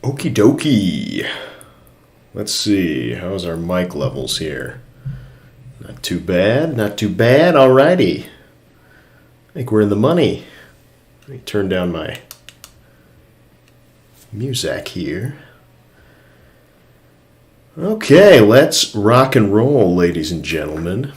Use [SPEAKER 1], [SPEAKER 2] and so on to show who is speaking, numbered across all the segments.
[SPEAKER 1] Okie dokie. Let's see. How's our mic levels here? Not too bad. Not too bad. Alrighty. I think we're in the money. Let me turn down my music here. Okay, let's rock and roll, ladies and gentlemen.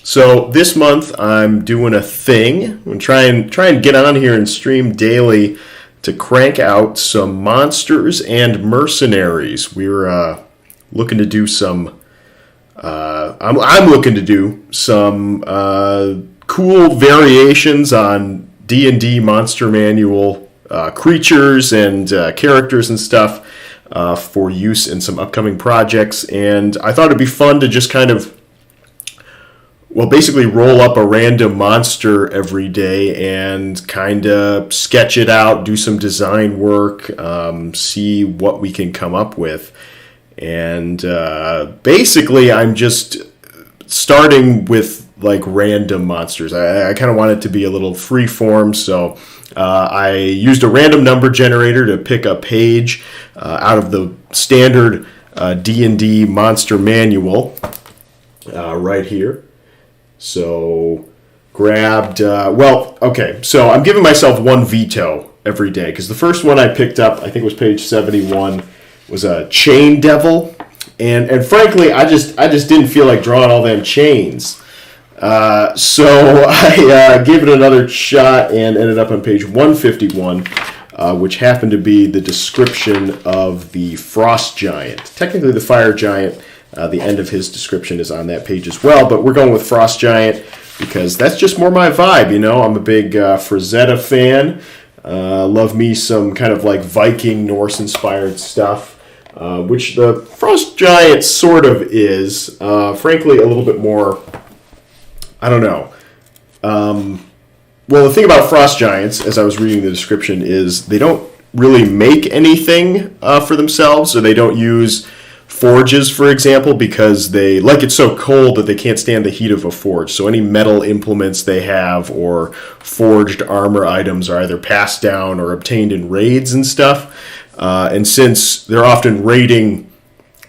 [SPEAKER 1] So this month I'm doing a thing. I'm gonna try and get on here and stream daily to crank out some monsters and mercenaries. We're looking to do some. I'm looking to do some cool variations on D&D Monster Manual creatures and characters and stuff for use in some upcoming projects. And I thought it'd be fun to just kind of, basically roll up a random monster every day and kind of sketch it out, do some design work, see what we can come up with. And basically, I'm just starting with like random monsters. I kind of want it to be a little free form, so I used a random number generator to pick a page out of the standard D&D Monster Manual right here. So grabbed, so I'm giving myself one veto every day, because the first one I picked up, I think it was page 71, was a chain devil. And frankly, I just didn't feel like drawing all them chains. So I gave it another shot and ended up on page 151, which happened to be the description of the Frost Giant. Technically the Fire Giant. The end of his description is on that page as well, but we're going with Frost Giant because that's just more my vibe, you know. I'm a big Frazetta fan. Love me some kind of like Viking, Norse-inspired stuff, which the Frost Giant sort of is. Frankly, a little bit more, I don't know. The thing about Frost Giants, as I was reading the description, is they don't really make anything for themselves, or they don't use forges, for example, because they like it so cold that they can't stand the heat of a forge. So any metal implements they have or forged armor items are either passed down or obtained in raids and stuff. And since they're often raiding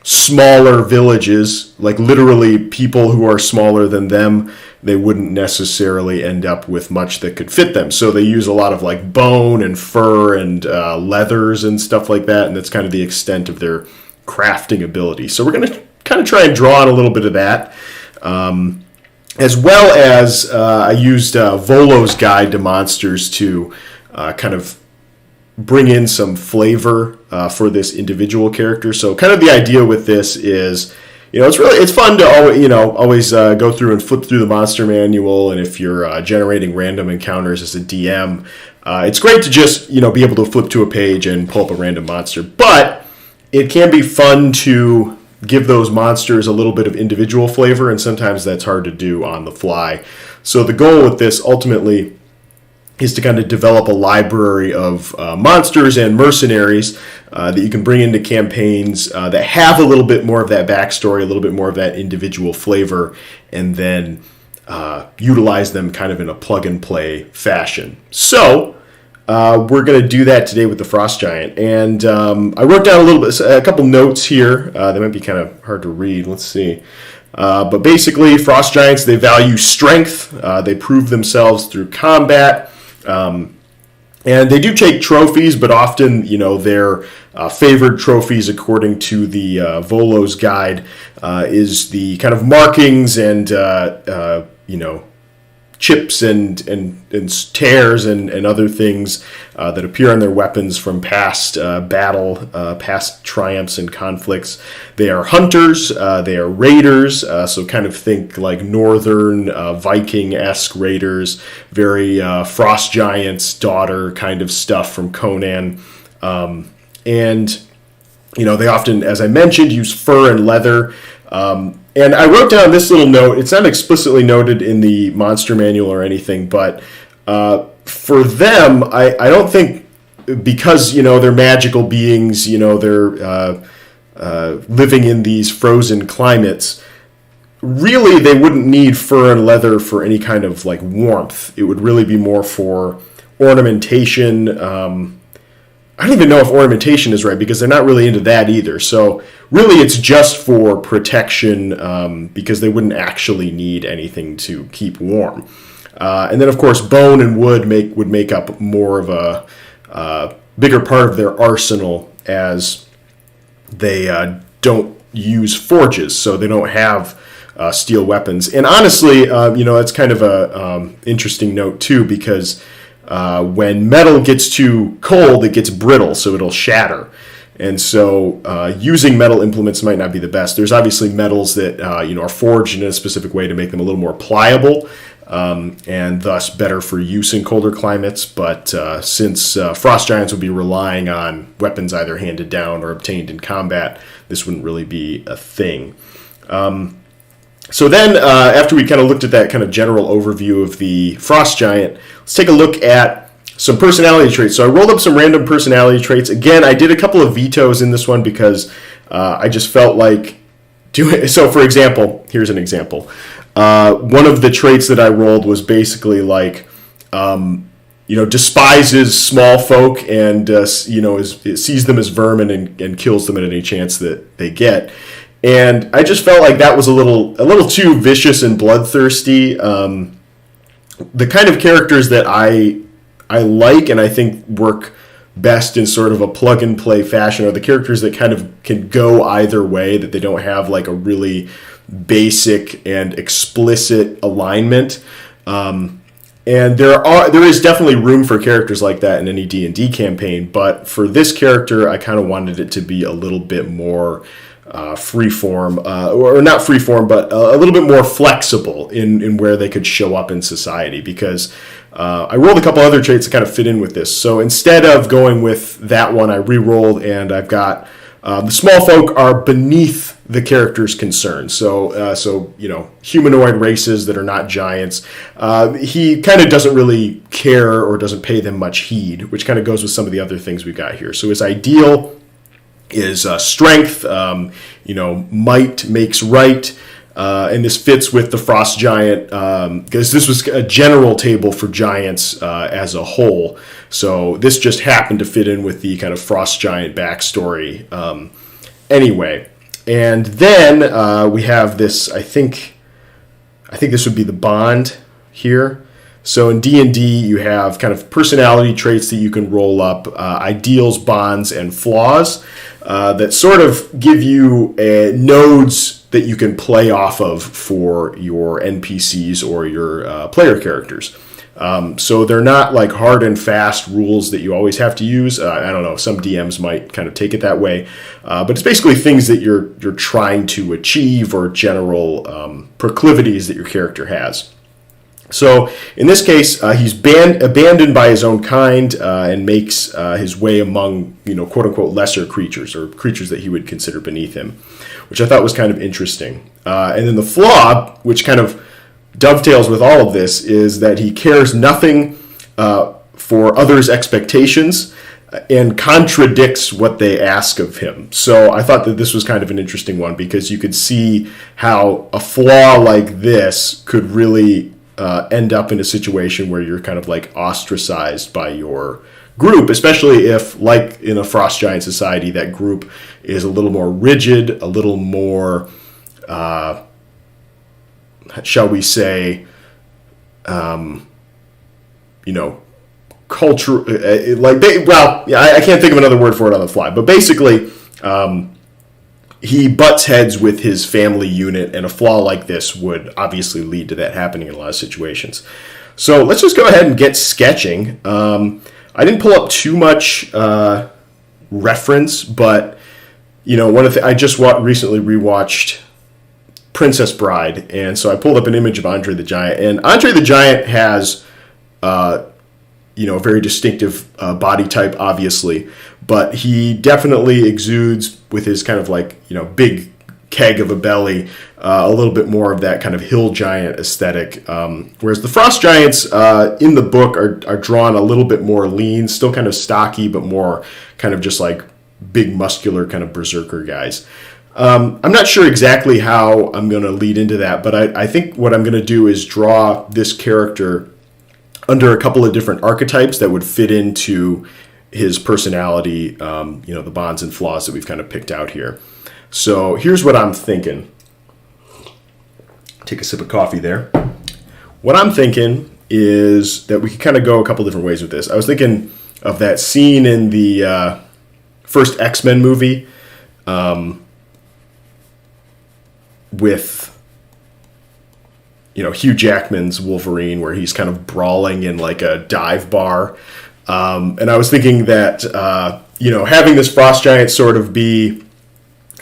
[SPEAKER 1] smaller villages, like literally people who are smaller than them, they wouldn't necessarily end up with much that could fit them. So they use a lot of like bone and fur and leathers and stuff like that, and that's kind of the extent of their crafting ability. So we're going to kind of try and draw on a little bit of that. As well as I used Volo's Guide to Monsters to kind of bring in some flavor for this individual character. So kind of the idea with this is, it's fun to always go through and flip through the monster manual. And if you're generating random encounters as a DM, it's great to just, be able to flip to a page and pull up a random monster. But it can be fun to give those monsters a little bit of individual flavor, and sometimes that's hard to do on the fly. So the goal with this ultimately is to kind of develop a library of monsters and mercenaries that you can bring into campaigns that have a little bit more of that backstory, a little bit more of that individual flavor, and then utilize them kind of in a plug-and-play fashion. So we're going to do that today with the Frost Giant. And I wrote down a couple notes here. They might be kind of hard to read. Let's see. But basically, Frost Giants, they value strength. They prove themselves through combat. And they do take trophies, but often, their favored trophies, according to the Volo's Guide, is the kind of markings and, chips and tears and other things that appear on their weapons from past past triumphs and conflicts. They are hunters, they are raiders, so kind of think like northern Viking-esque raiders, very Frost Giant's daughter kind of stuff from Conan. And, they often, as I mentioned, use fur and leather. And I wrote down this little note. It's not explicitly noted in the monster manual or anything, but for them, I don't think, because, they're magical beings, they're living in these frozen climates, really they wouldn't need fur and leather for any kind of like warmth. It would really be more for ornamentation. I don't even know if ornamentation is right because they're not really into that either. So really it's just for protection because they wouldn't actually need anything to keep warm. And then, of course, bone and wood would make up more of a bigger part of their arsenal as they don't use forges, so they don't have steel weapons. And honestly, that's kind of a interesting note, too, because when metal gets too cold, it gets brittle, so it'll shatter. And so using metal implements might not be the best. There's obviously metals that are forged in a specific way to make them a little more pliable, and thus better for use in colder climates. But since frost giants would be relying on weapons either handed down or obtained in combat, this wouldn't really be a thing. So then, after we kind of looked at that kind of general overview of the frost giant, let's take a look at some personality traits. So I rolled up some random personality traits. Again, I did a couple of vetoes in this one because I just felt like doing. So, for example, here's an example. One of the traits that I rolled was basically like, despises small folk and sees them as vermin and kills them at any chance that they get. And I just felt like that was a little too vicious and bloodthirsty. The kind of characters that I like and I think work best in sort of a plug and play fashion are the characters that kind of can go either way, that they don't have like a really basic and explicit alignment. And there is definitely room for characters like that in any D&D campaign, but for this character, I kind of wanted it to be a little bit more freeform, or not freeform, but a little bit more flexible in where they could show up in society, because I rolled a couple other traits that kind of fit in with this. So instead of going with that one, I re-rolled, and I've got the small folk are beneath the character's concerns. So humanoid races that are not giants. He kind of doesn't really care or doesn't pay them much heed, which kind of goes with some of the other things we got here. So his ideal is strength, might makes right, and this fits with the frost giant because this was a general table for giants as a whole. So this just happened to fit in with the kind of frost giant backstory anyway. And then we have this, I think this would be the bond here. So in D&D, you have kind of personality traits that you can roll up, ideals, bonds, and flaws that sort of give you nodes that you can play off of for your NPCs or your player characters. So they're not like hard and fast rules that you always have to use. I don't know, some DMs might kind of take it that way. But it's basically things that you're trying to achieve or general proclivities that your character has. So in this case, he's abandoned by his own kind and makes his way among, quote unquote, lesser creatures or creatures that he would consider beneath him, which I thought was kind of interesting. And then the flaw, which kind of dovetails with all of this, is that he cares nothing for others' expectations and contradicts what they ask of him. So I thought that this was kind of an interesting one because you could see how a flaw like this could really end up in a situation where you're kind of like ostracized by your group, especially if, like in a frost giant society, that group is a little more rigid, a little more, shall we say, culture. I can't think of another word for it on the fly, but basically, he butts heads with his family unit, and a flaw like this would obviously lead to that happening in a lot of situations. So let's just go ahead and get sketching. I didn't pull up too much reference, but I just recently rewatched Princess Bride, and so I pulled up an image of Andre the Giant, and Andre the Giant has a very distinctive body type, obviously, but he definitely exudes with his kind of like, big keg of a belly, a little bit more of that kind of hill giant aesthetic. Whereas the frost giants in the book are drawn a little bit more lean, still kind of stocky, but more kind of just like big muscular kind of berserker guys. I'm not sure exactly how I'm going to lead into that, but I think what I'm going to do is draw this character under a couple of different archetypes that would fit into his personality, the bonds and flaws that we've kind of picked out here. So here's what I'm thinking. Take a sip of coffee there. What I'm thinking is that we could kind of go a couple different ways with this. I was thinking of that scene in the first X-Men movie with Hugh Jackman's Wolverine, where he's kind of brawling in like a dive bar. And I was thinking that, having this Frost Giant sort of be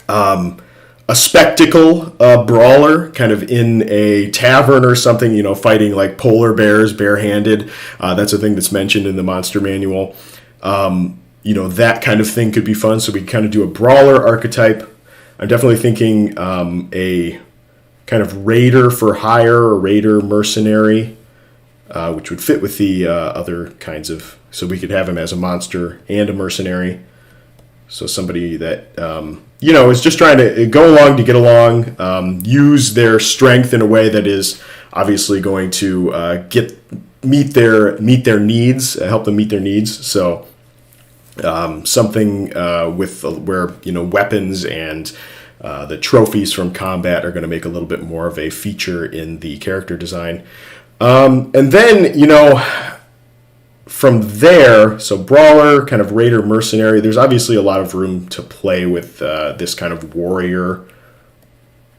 [SPEAKER 1] a spectacle brawler, kind of in a tavern or something, fighting like polar bears barehanded. That's a thing that's mentioned in the Monster Manual. That kind of thing could be fun. So we kind of do a brawler archetype. I'm definitely thinking a kind of raider for hire or raider mercenary, which would fit with the other kinds of... So we could have him as a monster and a mercenary. So somebody that, is just trying to go along to get along, use their strength in a way that is obviously going to meet their needs, help them meet their needs. So something with where, weapons and the trophies from combat are going to make a little bit more of a feature in the character design. And then, from there, so brawler, kind of raider, mercenary, there's obviously a lot of room to play with this kind of warrior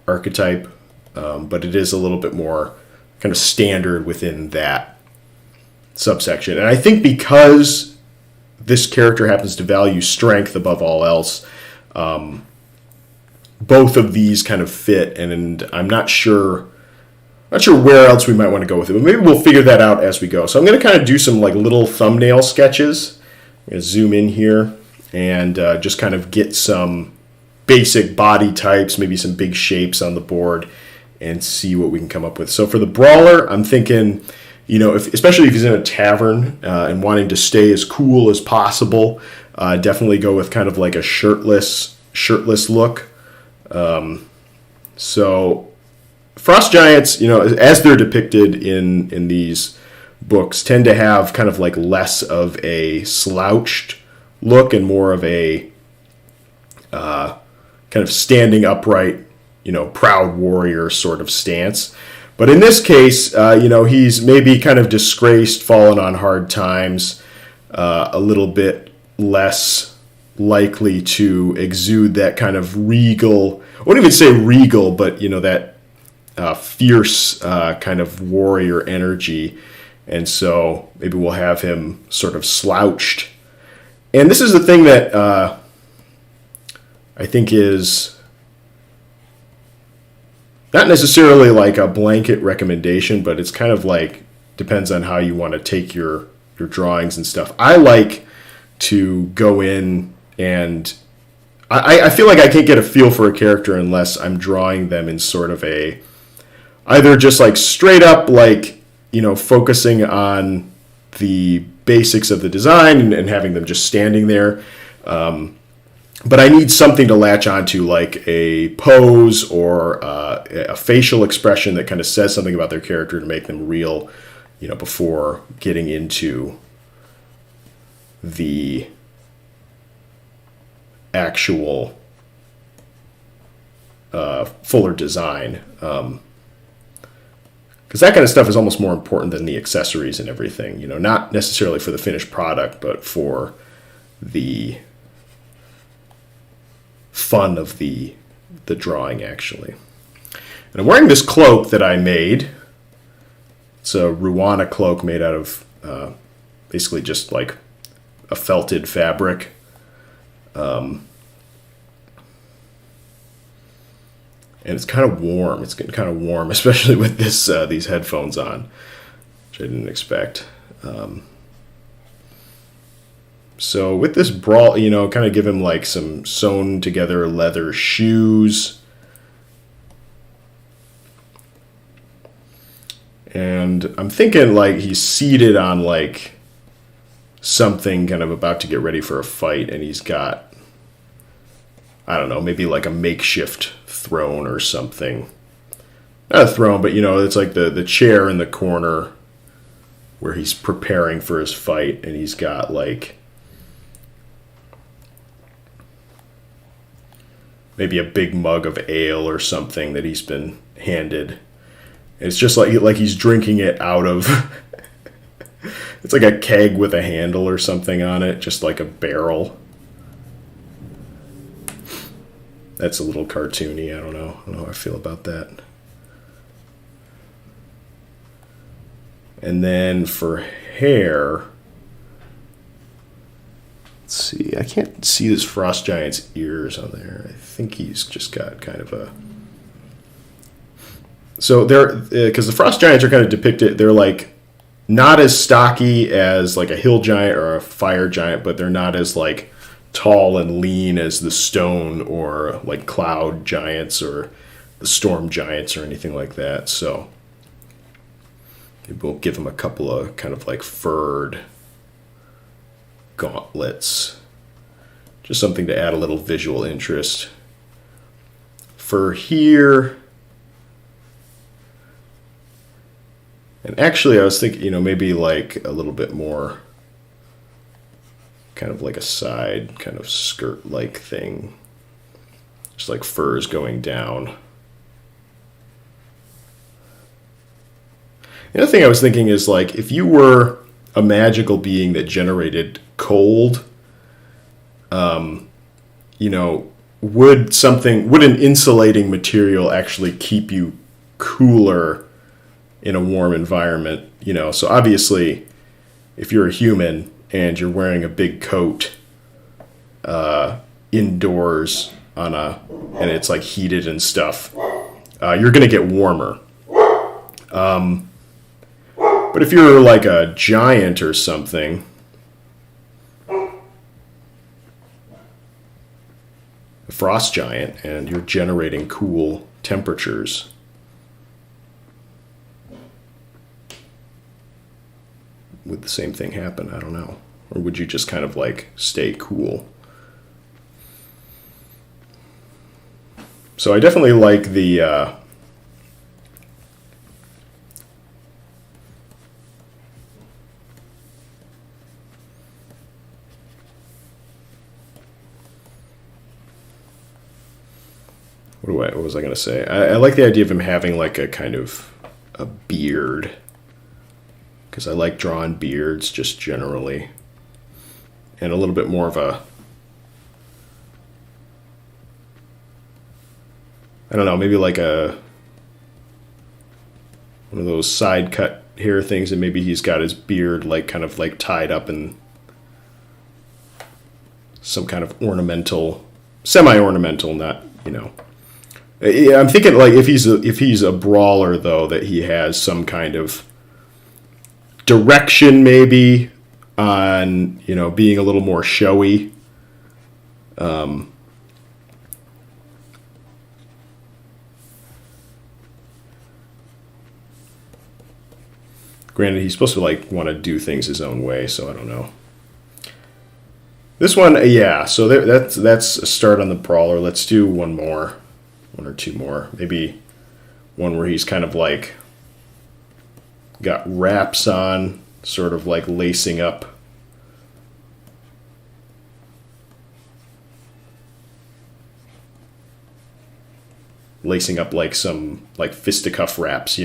[SPEAKER 1] archetype, but it is a little bit more kind of standard within that subsection. And I think because this character happens to value strength above all else, both of these kind of fit, and I'm not sure where else we might want to go with it, but maybe we'll figure that out as we go. So I'm going to kind of do some like little thumbnail sketches. I'm going to zoom in here and just kind of get some basic body types, maybe some big shapes on the board, and see what we can come up with. So for the brawler, I'm thinking, especially if he's in a tavern and wanting to stay as cool as possible, definitely go with kind of like a shirtless look. So Frost Giants, as they're depicted in these books, tend to have kind of like less of a slouched look and more of a kind of standing upright, proud warrior sort of stance. But in this case, he's maybe kind of disgraced, fallen on hard times, a little bit less likely to exude that kind of regal, I wouldn't even say regal, but, that fierce kind of warrior energy. And so maybe we'll have him sort of slouched. And this is the thing that I think is not necessarily like a blanket recommendation, but it's kind of like depends on how you want to take your drawings and stuff. I like to go in and I feel like I can't get a feel for a character unless I'm drawing them in sort of a either just like straight up like, focusing on the basics of the design and having them just standing there. But I need something to latch onto, like a pose or a facial expression that kind of says something about their character to make them real, before getting into the actual fuller design. Because that kind of stuff is almost more important than the accessories and everything, not necessarily for the finished product, but for the fun of the drawing, actually. And I'm wearing this cloak that I made. It's a Ruana cloak made out of basically just like a felted fabric. And it's kind of warm. It's getting kind of warm, especially with these headphones on, which I didn't expect. So with this brawl, kind of give him like some sewn together leather shoes. And I'm thinking like he's seated on like something, kind of about to get ready for a fight, and he's got, I don't know, maybe like a makeshift throne or something. Not a throne, but it's like the chair in the corner where he's preparing for his fight, and he's got like maybe a big mug of ale or something that he's been handed. It's just like he's drinking it out of. It's like a keg with a handle or something on it, just like a barrel. That's a little cartoony. I don't know how I feel about that. And then for hair, let's see. I can't see this Frost Giant's ears on there. I think he's just got kind of a. So they're because the Frost Giants are kind of depicted. They're like not as stocky as like a hill giant or a fire giant, but they're not as like tall and lean as the stone or like cloud giants or the storm giants or anything like that. So we'll give them a couple of kind of like furred gauntlets. Just something to add a little visual interest. For here, and actually I was thinking, maybe like a little bit more kind of like a side kind of skirt-like thing. Just like furs going down. The other thing I was thinking is like if you were a magical being that generated cold, would an insulating material actually keep you cooler in a warm environment? So obviously if you're a human and you're wearing a big coat indoors and it's like heated and stuff, you're going to get warmer. But if you're like a giant or something, a frost giant, and you're generating cool temperatures, would the same thing happen? I don't know. Or would you just kind of like stay cool? So I definitely like the what was I going to say? I like the idea of him having like a kind of a beard, because I like drawing beards just generally, and a little bit more of a, I don't know, maybe like one of those side cut hair things, and maybe he's got his beard like kind of like tied up in some kind of ornamental, semi-ornamental, not, I'm thinking like if he's a brawler though, that he has some kind of direction maybe on being a little more showy. Granted, he's supposed to like want to do things his own way, so I don't know. This one, yeah. So that's a start on the brawler. Let's do one or two more. Maybe one where he's kind of like got wraps on, sort of like lacing up. Lacing up like some like fisticuff wraps,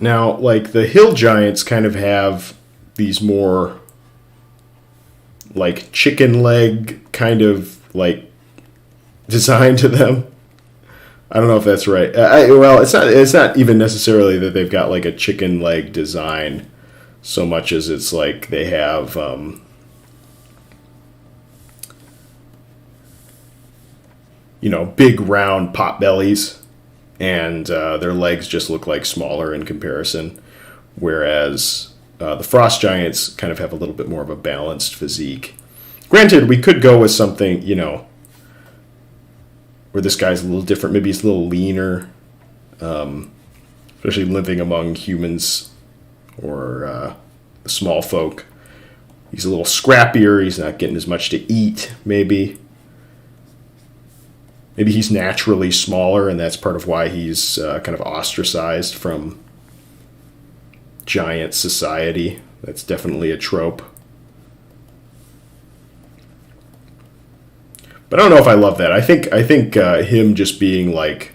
[SPEAKER 1] Now, like the hill giants kind of have these more like chicken leg kind of like design to them. I don't know if that's right. Well, it's not even necessarily that they've got like a chicken leg design, so much as it's like they have big round pot bellies, and their legs just look like smaller in comparison, whereas the Frost Giants kind of have a little bit more of a balanced physique. Granted, we could go with something, where this guy's a little different. Maybe he's a little leaner, especially living among humans or small folk. He's a little scrappier. He's not getting as much to eat, maybe. Maybe he's naturally smaller, and that's part of why he's kind of ostracized from giant society. That's definitely a trope. But I don't know if I love that. I think him just being like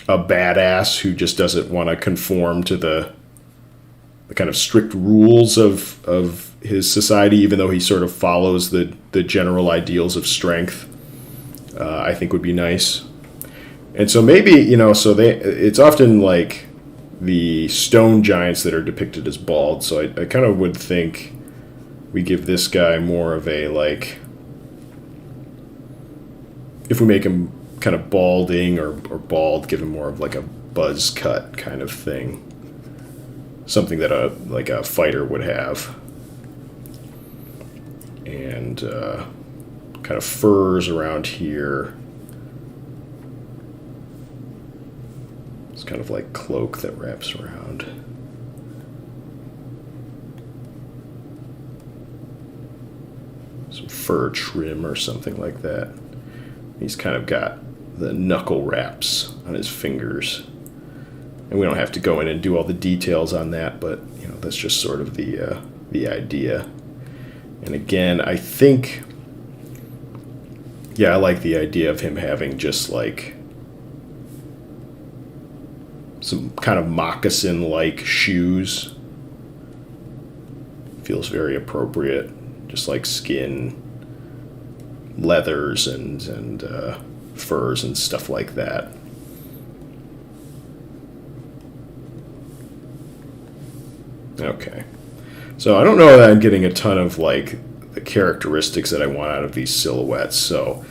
[SPEAKER 1] a badass who just doesn't want to conform to the kind of strict rules of his society, even though he sort of follows the general ideals of strength, I think would be nice. And so maybe, it's often like the stone giants that are depicted as bald, so I kind of would think we give this guy more of a, like, if we make him kind of balding or bald, give him more of like a buzz cut kind of thing. Something that a fighter would have. And kind of furs around here. It's kind of like cloak that wraps around. Some fur trim or something like that. He's kind of got the knuckle wraps on his fingers. And we don't have to go in and do all the details on that, but that's just sort of the idea. And again, I think, I like the idea of him having just like some kind of moccasin-like shoes. Feels very appropriate, just like skin, leathers and furs and stuff like that. Okay. So I don't know that I'm getting a ton of like the characteristics that I want out of these silhouettes, so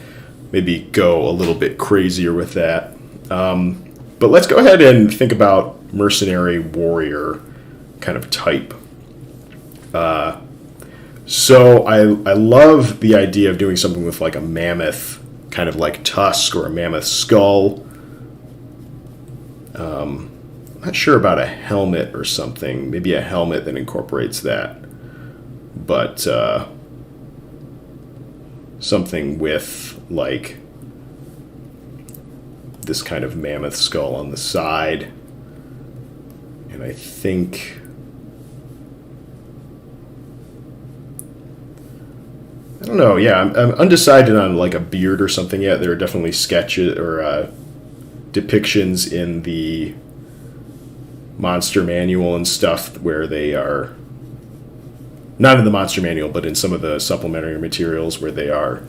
[SPEAKER 1] maybe go a little bit crazier with that. But let's go ahead and think about mercenary warrior kind of type. So I love the idea of doing something with like a mammoth kind of like tusk or a mammoth skull. I'm not sure about a helmet or something. Maybe a helmet that incorporates that. But something with like this kind of mammoth skull on the side. And I think I don't know. Yeah, I'm undecided on like a beard or something yet. There are definitely sketches or depictions in the Monster Manual and stuff where they are not in the Monster Manual, but in some of the supplementary materials where they are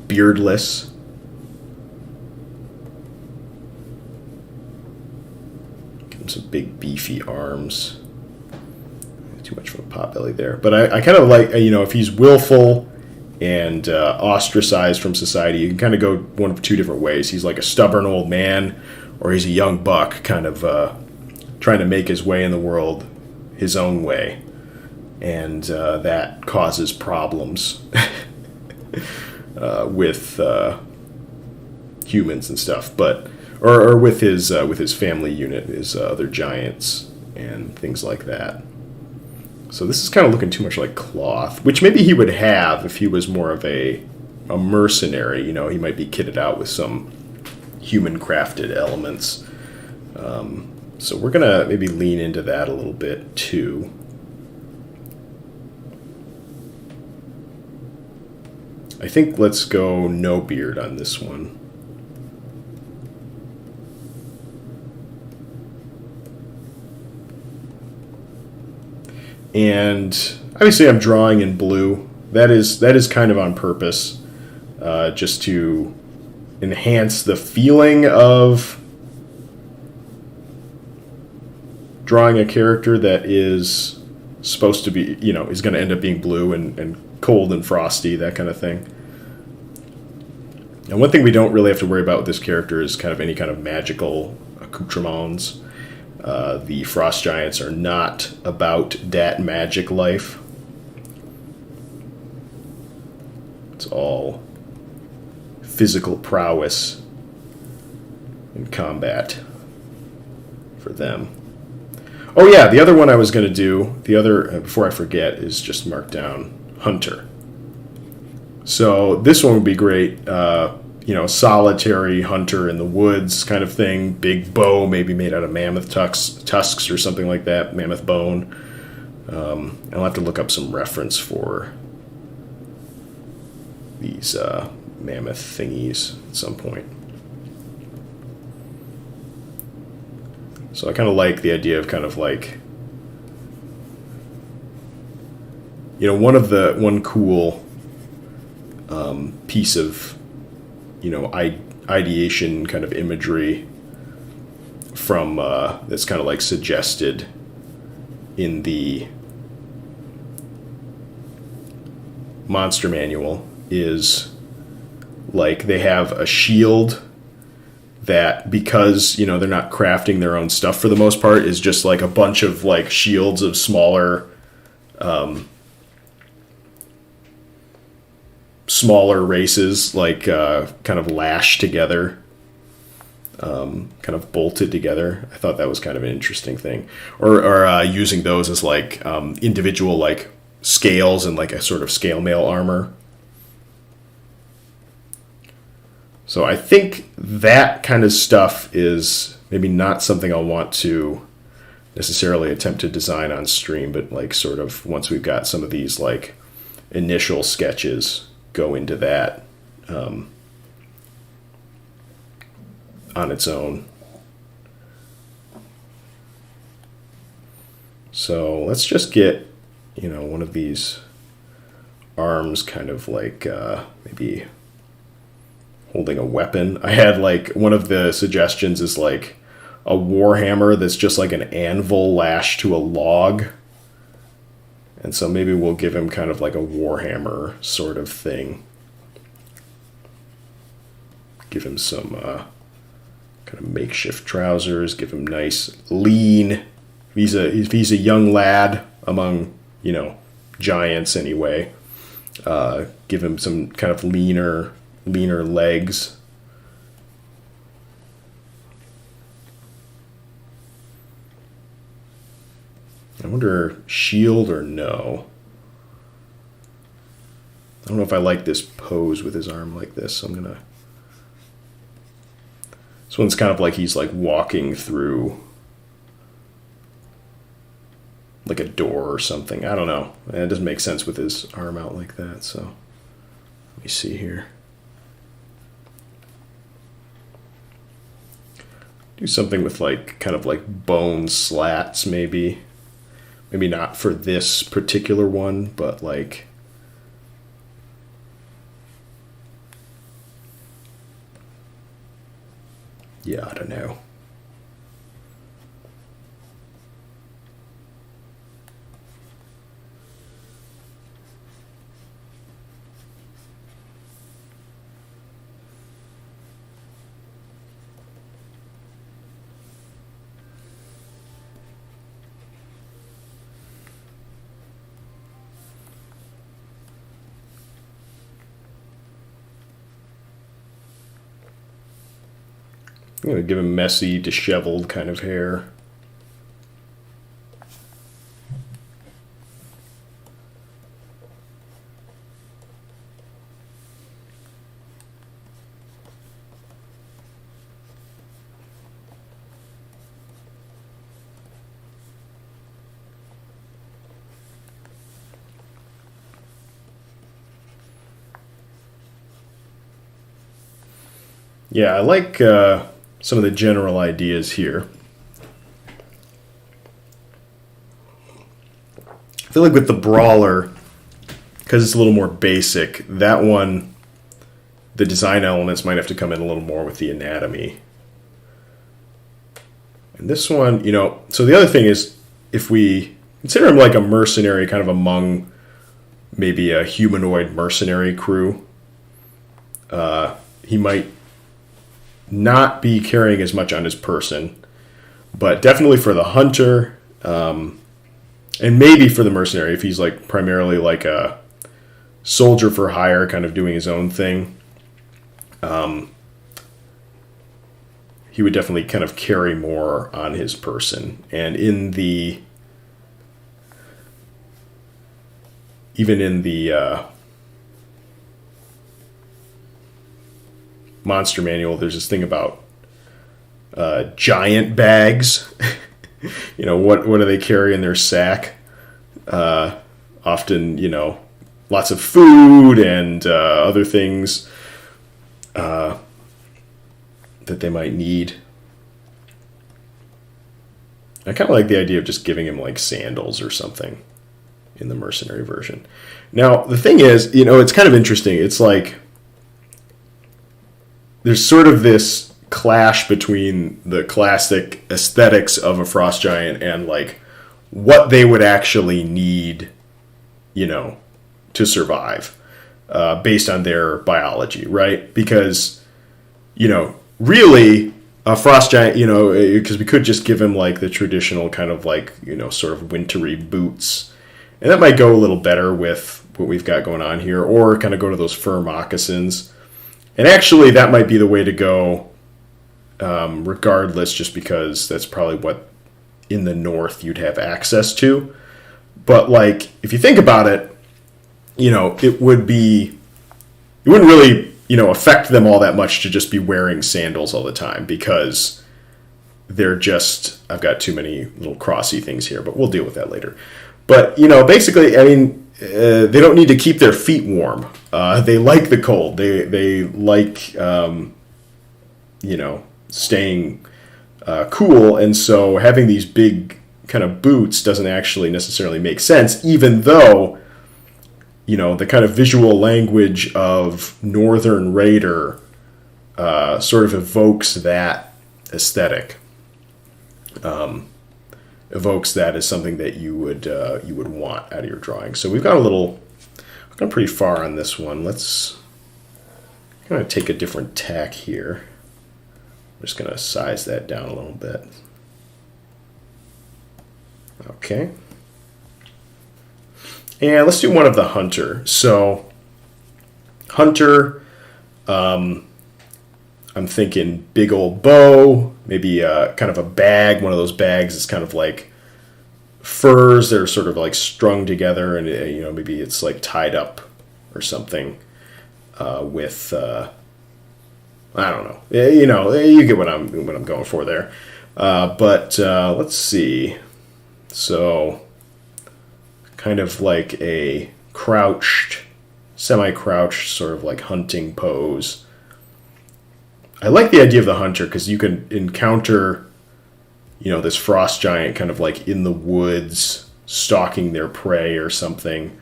[SPEAKER 1] beardless. Give them some big beefy arms. Too much for a potbelly there, but I kind of like, if he's willful and ostracized from society, you can kind of go one of two different ways. He's like a stubborn old man, or he's a young buck kind of trying to make his way in the world his own way, and that causes problems with humans and stuff, but or with his family unit, his other giants and things like that. So this is kind of looking too much like cloth, which maybe he would have if he was more of a mercenary. He might be kitted out with some human-crafted elements. So we're going to maybe lean into that a little bit, too. I think let's go no beard on this one. And obviously I'm drawing in blue. That is kind of on purpose, just to enhance the feeling of drawing a character that is supposed to be, is going to end up being blue and cold and frosty, that kind of thing. And one thing we don't really have to worry about with this character is kind of any kind of magical accoutrements. The Frost Giants are not about that magic life. It's all physical prowess and combat for them. Oh yeah, the other one I was going to do, before I forget, is just mark down Hunter. So this one would be great, solitary hunter in the woods kind of thing, big bow maybe made out of mammoth tusks or something like that, mammoth bone. I'll have to look up some reference for these mammoth thingies at some point. So I kind of like the idea of kind of like, one cool piece of, ideation kind of imagery from that's kind of like suggested in the Monster Manual is like they have a shield that, because they're not crafting their own stuff for the most part, is just like a bunch of like shields of smaller races, like kind of lashed together, kind of bolted together. I thought that was kind of an interesting thing, or using those as like individual like scales and like a sort of scale mail armor. So I think that kind of stuff is maybe not something I'll want to necessarily attempt to design on stream, but like sort of once we've got some of these like initial sketches, go into that on its own. So let's just get, one of these arms kind of like maybe holding a weapon. I had like one of the suggestions is like a warhammer that's just like an anvil lashed to a log. And so maybe we'll give him kind of like a warhammer sort of thing. Give him some kind of makeshift trousers. Give him nice lean. If he's a young lad among, giants anyway. Give him some kind of leaner legs. I wonder, shield or no? I don't know if I like this pose with his arm like this, so I'm gonna... This one's kind of like he's like walking through like a door or something. I don't know. It doesn't make sense with his arm out like that, so... Let me see here. Do something with like kind of like bone slats maybe. Maybe not for this particular one, but like... Yeah, I don't know. I'm going to give him messy, disheveled kind of hair. Yeah, I like some of the general ideas here. I feel like with the brawler, because it's a little more basic, that one, the design elements might have to come in a little more with the anatomy. And this one, so the other thing is, if we consider him like a mercenary, kind of among maybe a humanoid mercenary crew, he might not be carrying as much on his person, but definitely for the hunter, and maybe for the mercenary, if he's like primarily like a soldier for hire, kind of doing his own thing, he would definitely kind of carry more on his person. And even in the Monster Manual, there's this thing about giant bags. What do they carry in their sack? Often, lots of food and other things that they might need. I kind of like the idea of just giving him like sandals or something in the mercenary version. Now, the thing is, it's kind of interesting. It's like there's sort of this clash between the classic aesthetics of a frost giant and like what they would actually need, to survive based on their biology, right? Because, really a frost giant, because we could just give him like the traditional kind of like, sort of wintry boots. And that might go a little better with what we've got going on here, or kind of go to those fur moccasins. And actually, that might be the way to go, regardless, just because that's probably what in the north you'd have access to. But like, if you think about it, it wouldn't really, affect them all that much to just be wearing sandals all the time, because they're just, I've got too many little crossy things here, but we'll deal with that later. But, basically, I mean, they don't need to keep their feet warm. They like the cold. They like, staying cool. And so having these big kind of boots doesn't actually necessarily make sense, even though, the kind of visual language of Northern Raider sort of evokes that aesthetic. Evokes that as something that you would want out of your drawing. So we've gone pretty far on this one. Let's kind of take a different tack here. I'm just going to size that down a little bit. Okay. And let's do one of the hunter. So hunter, I'm thinking big old bow, maybe kind of a bag, one of those bags that's kind of like furs that are sort of like strung together, and maybe it's like tied up or something with I don't know. You get what I'm going for there. But let's see. So kind of like a crouched, semi-crouched sort of like hunting pose. I like the idea of the hunter because you can encounter, this frost giant kind of like in the woods stalking their prey or something,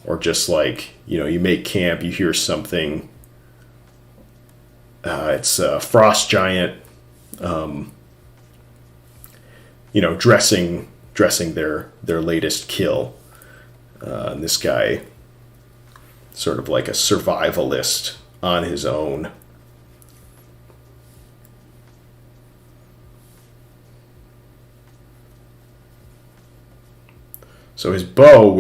[SPEAKER 1] or just like, you make camp, you hear something. It's a frost giant, dressing their latest kill. And this guy, sort of like a survivalist on his own. So his bow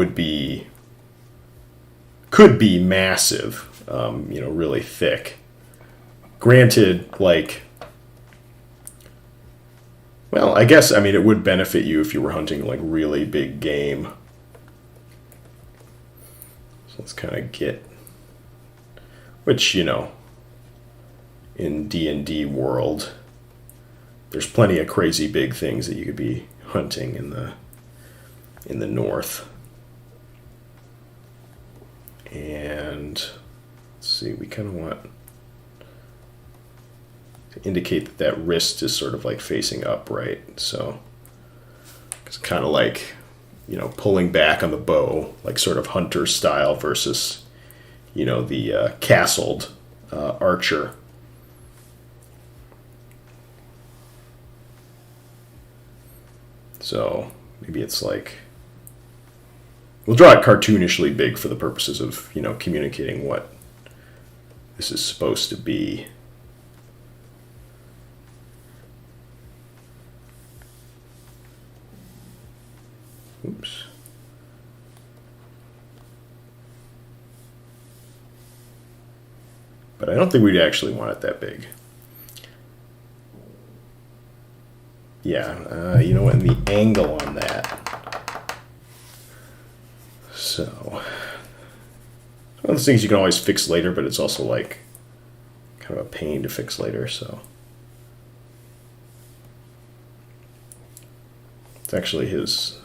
[SPEAKER 1] could be massive, really thick. Granted, I guess, it would benefit you if you were hunting like really big game. So let's kind of get, which, in D&D world, there's plenty of crazy big things that you could be hunting in the north. And let's see, we kind of want to indicate that wrist is sort of like facing upright. So it's kind of like, pulling back on the bow, like sort of hunter style versus, the castled archer. So maybe it's like, we'll draw it cartoonishly big for the purposes of, communicating what this is supposed to be. Oops. But I don't think we'd actually want it that big. Yeah, you know what, and the angle on that. So, one of those things you can always fix later, but it's also like kind of a pain to fix later, so. It's actually his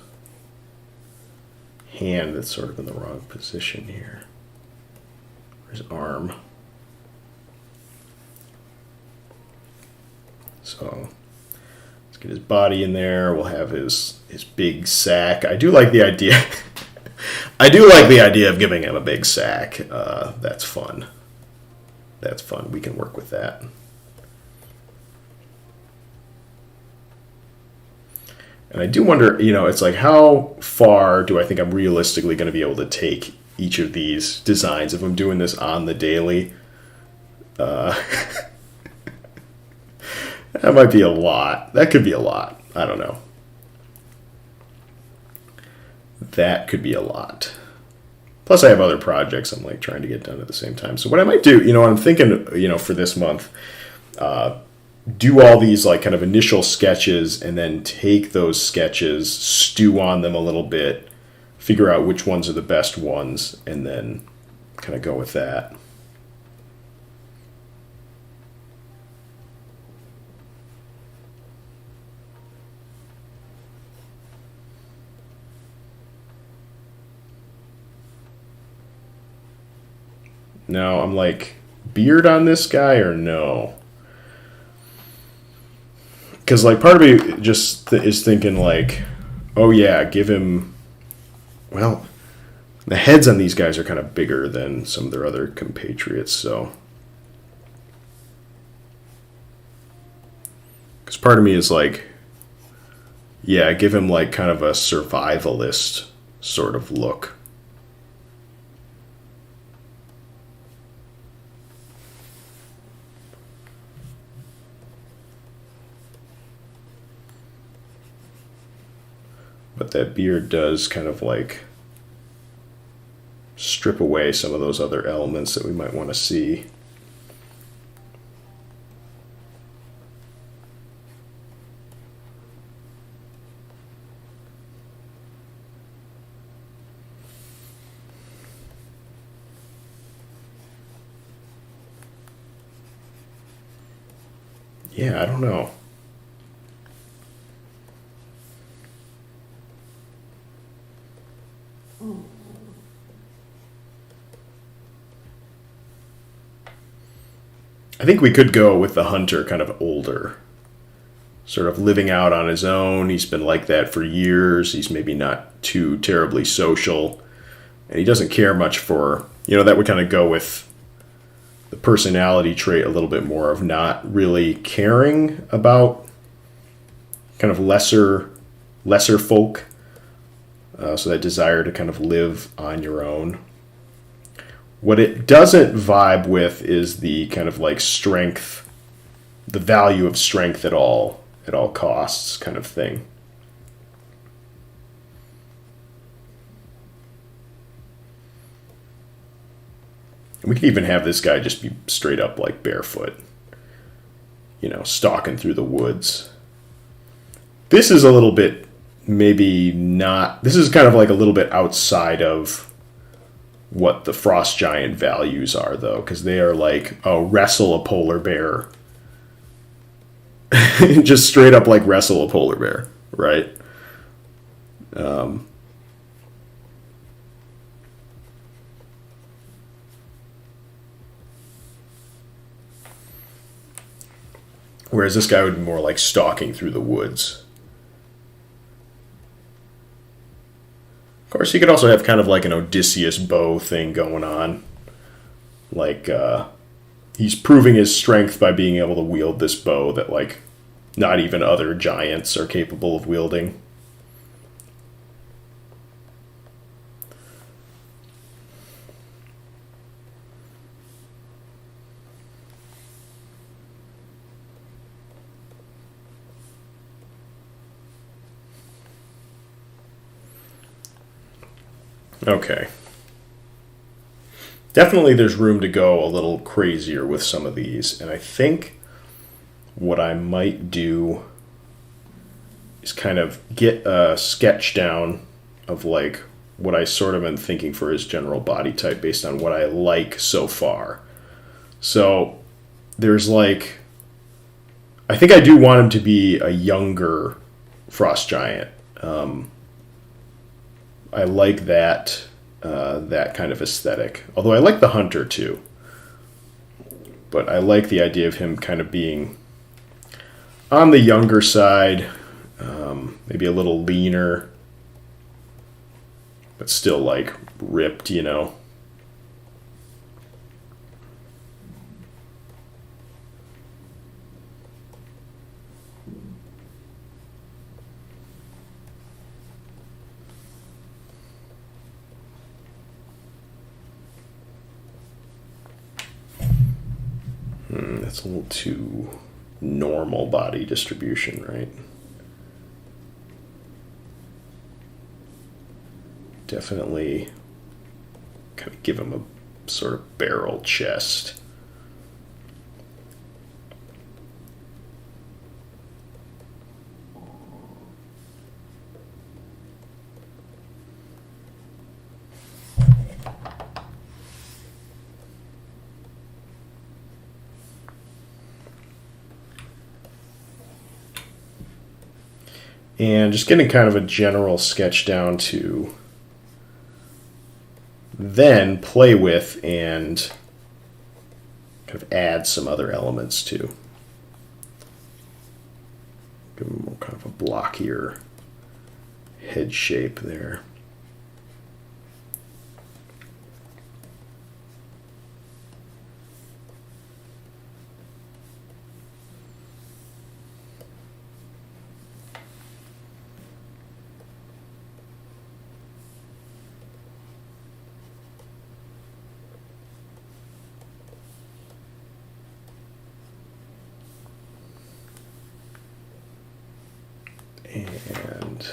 [SPEAKER 1] hand that's sort of in the wrong position here. His arm. So let's get his body in there. We'll have his big sack. I do like the idea. I do like the idea of giving him a big sack. That's fun. That's fun. We can work with that. And I do wonder, it's like, how far do I think I'm realistically going to be able to take each of these designs if I'm doing this on the daily? That might be a lot. That could be a lot. I don't know. That could be a lot. Plus, I have other projects I'm like trying to get done at the same time. So what I might do, I'm thinking, for this month, do all these like kind of initial sketches and then take those sketches, stew on them a little bit, figure out which ones are the best ones, and then kind of go with that. Now, I'm like, beard on this guy or no? Because, like, part of me just is thinking, like, oh, yeah, give him... Well, the heads on these guys are kind of bigger than some of their other compatriots, so... Because part of me is like, yeah, give him, like, kind of a survivalist sort of look. But that beard does kind of like strip away some of those other elements that we might want to see. Yeah, I don't know. I think we could go with the hunter kind of older, sort of living out on his own. He's been like that for years. He's maybe not too terribly social, and he doesn't care much for, that would kind of go with the personality trait a little bit more of not really caring about kind of lesser folk. So that desire to kind of live on your own. What it doesn't vibe with is the kind of like strength, the value of strength at all costs kind of thing. And we could even have this guy just be straight up like barefoot, stalking through the woods. This is a little bit, maybe not, this is kind of like a little bit outside of what the Frost Giant values are, though, because they are like, wrestle a polar bear. Just straight up like wrestle a polar bear, right? Whereas this guy would be more like stalking through the woods. Of course, you could also have kind of like an Odysseus bow thing going on. Like, he's proving his strength by being able to wield this bow that, like, not even other giants are capable of wielding. Okay. Definitely there's room to go a little crazier with some of these. And I think what I might do is kind of get a sketch down of like what I sort of am thinking for his general body type based on what I like so far. So there's like, I think I do want him to be a younger Frost Giant. I like that that kind of aesthetic. Although I like the Hunter too. But I like the idea of him kind of being on the younger side, maybe a little leaner, but still like ripped, you know. That's a little too normal body distribution, right? Definitely kind of give him a sort of barrel chest. And just getting kind of a general sketch down to then play with and kind of add some other elements to. Give him more kind of a blockier head shape there. And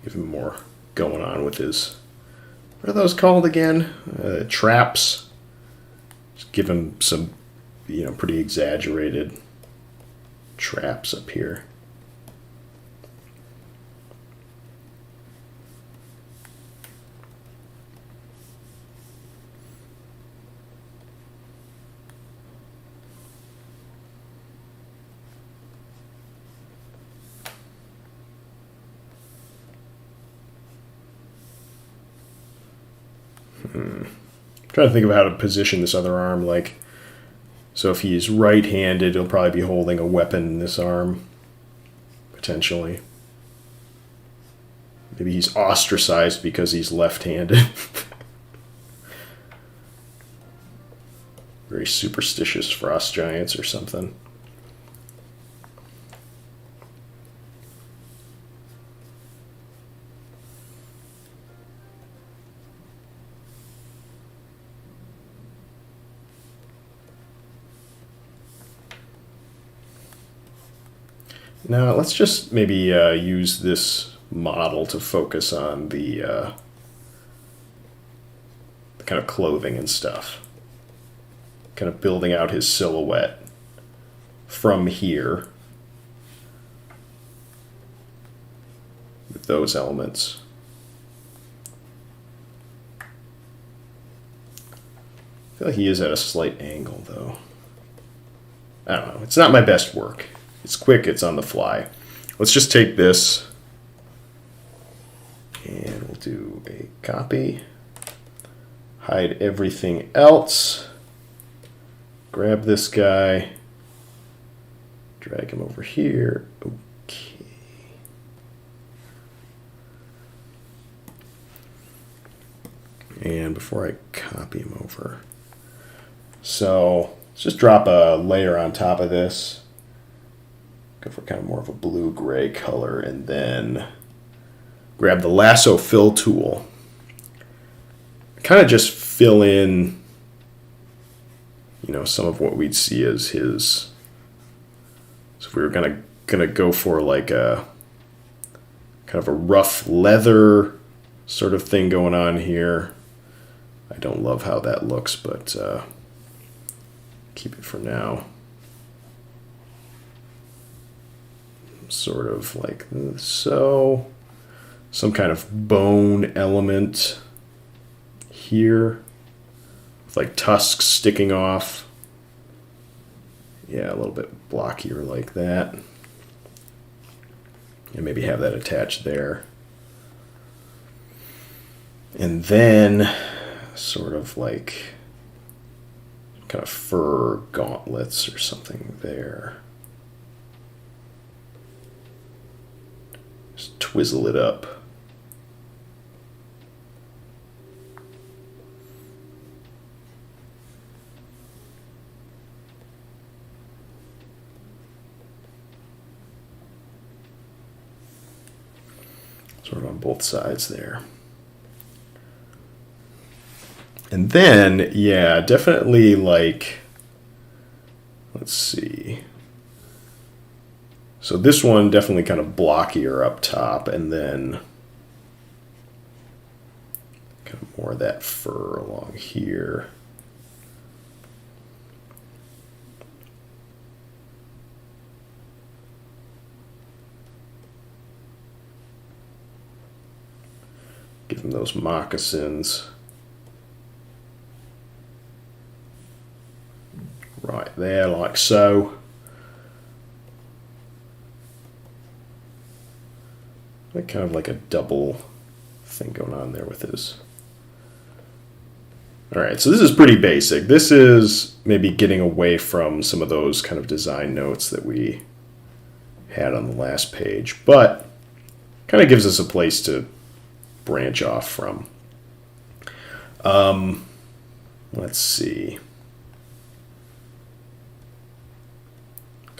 [SPEAKER 1] give him more going on with his, what are those called again? Traps. Just give him some, you know, pretty exaggerated traps up here. Trying to think of how to position this other arm. Like, so if he's right-handed, he'll probably be holding a weapon in this arm, potentially. Maybe he's ostracized because he's left-handed. Very superstitious Frost Giants or something. Now, let's just maybe use this model to focus on the kind of clothing and stuff. Kind of building out his silhouette from here with those elements. I feel like he is at a slight angle, though. I don't know. It's not my best work. It's quick, it's on the fly. Let's just take this and we'll do a copy. Hide everything else. Grab this guy. Drag him over here. Okay. And before I copy him over. So let's just drop a layer on top of this. Go for kind of more of a blue-gray color, and then grab the lasso fill tool. Kind of just fill in, you know, some of what we'd see as his. So if we were gonna go for like a kind of a rough leather sort of thing going on here. I don't love how that looks, but keep it for now. Sort of like so. Some kind of bone element here, with like tusks sticking off. Yeah, a little bit blockier like that. And maybe have that attached there. And then sort of like kind of fur gauntlets or something there. Just twizzle it up. Sort of on both sides there. And then, yeah, definitely like, let's see. So this one definitely kind of blockier up top, and then kind of more of that fur along here. Give him those moccasins. Right there, like so. Like kind of like a double thing going on there with his. All right, so this is pretty basic. This is maybe getting away from some of those kind of design notes that we had on the last page, but kind of gives us a place to branch off from. Let's see.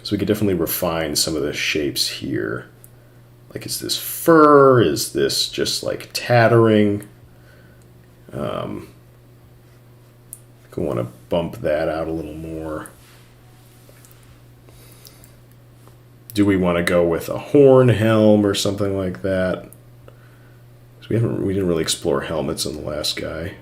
[SPEAKER 1] So we could definitely refine some of the shapes here. Like, is this fur? Is this just like tattering? We want to bump that out a little more. Do we want to go with a horn helm or something like that? We didn't really explore helmets on the last guy.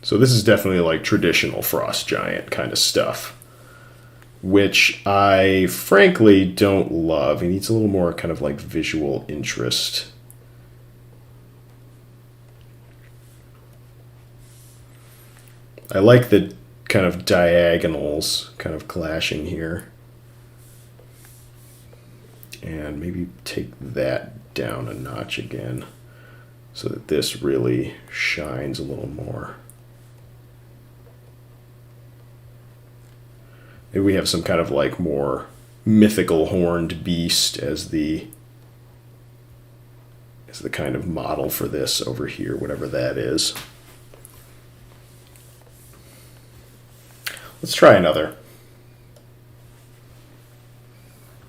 [SPEAKER 1] So this is definitely like traditional Frost Giant kind of stuff, which I frankly don't love. He needs a little more kind of like visual interest. I like the kind of diagonals kind of clashing here. And maybe take that down a notch again so that this really shines a little more. Maybe we have some kind of like more mythical horned beast as the kind of model for this over here, whatever that is. Let's try another.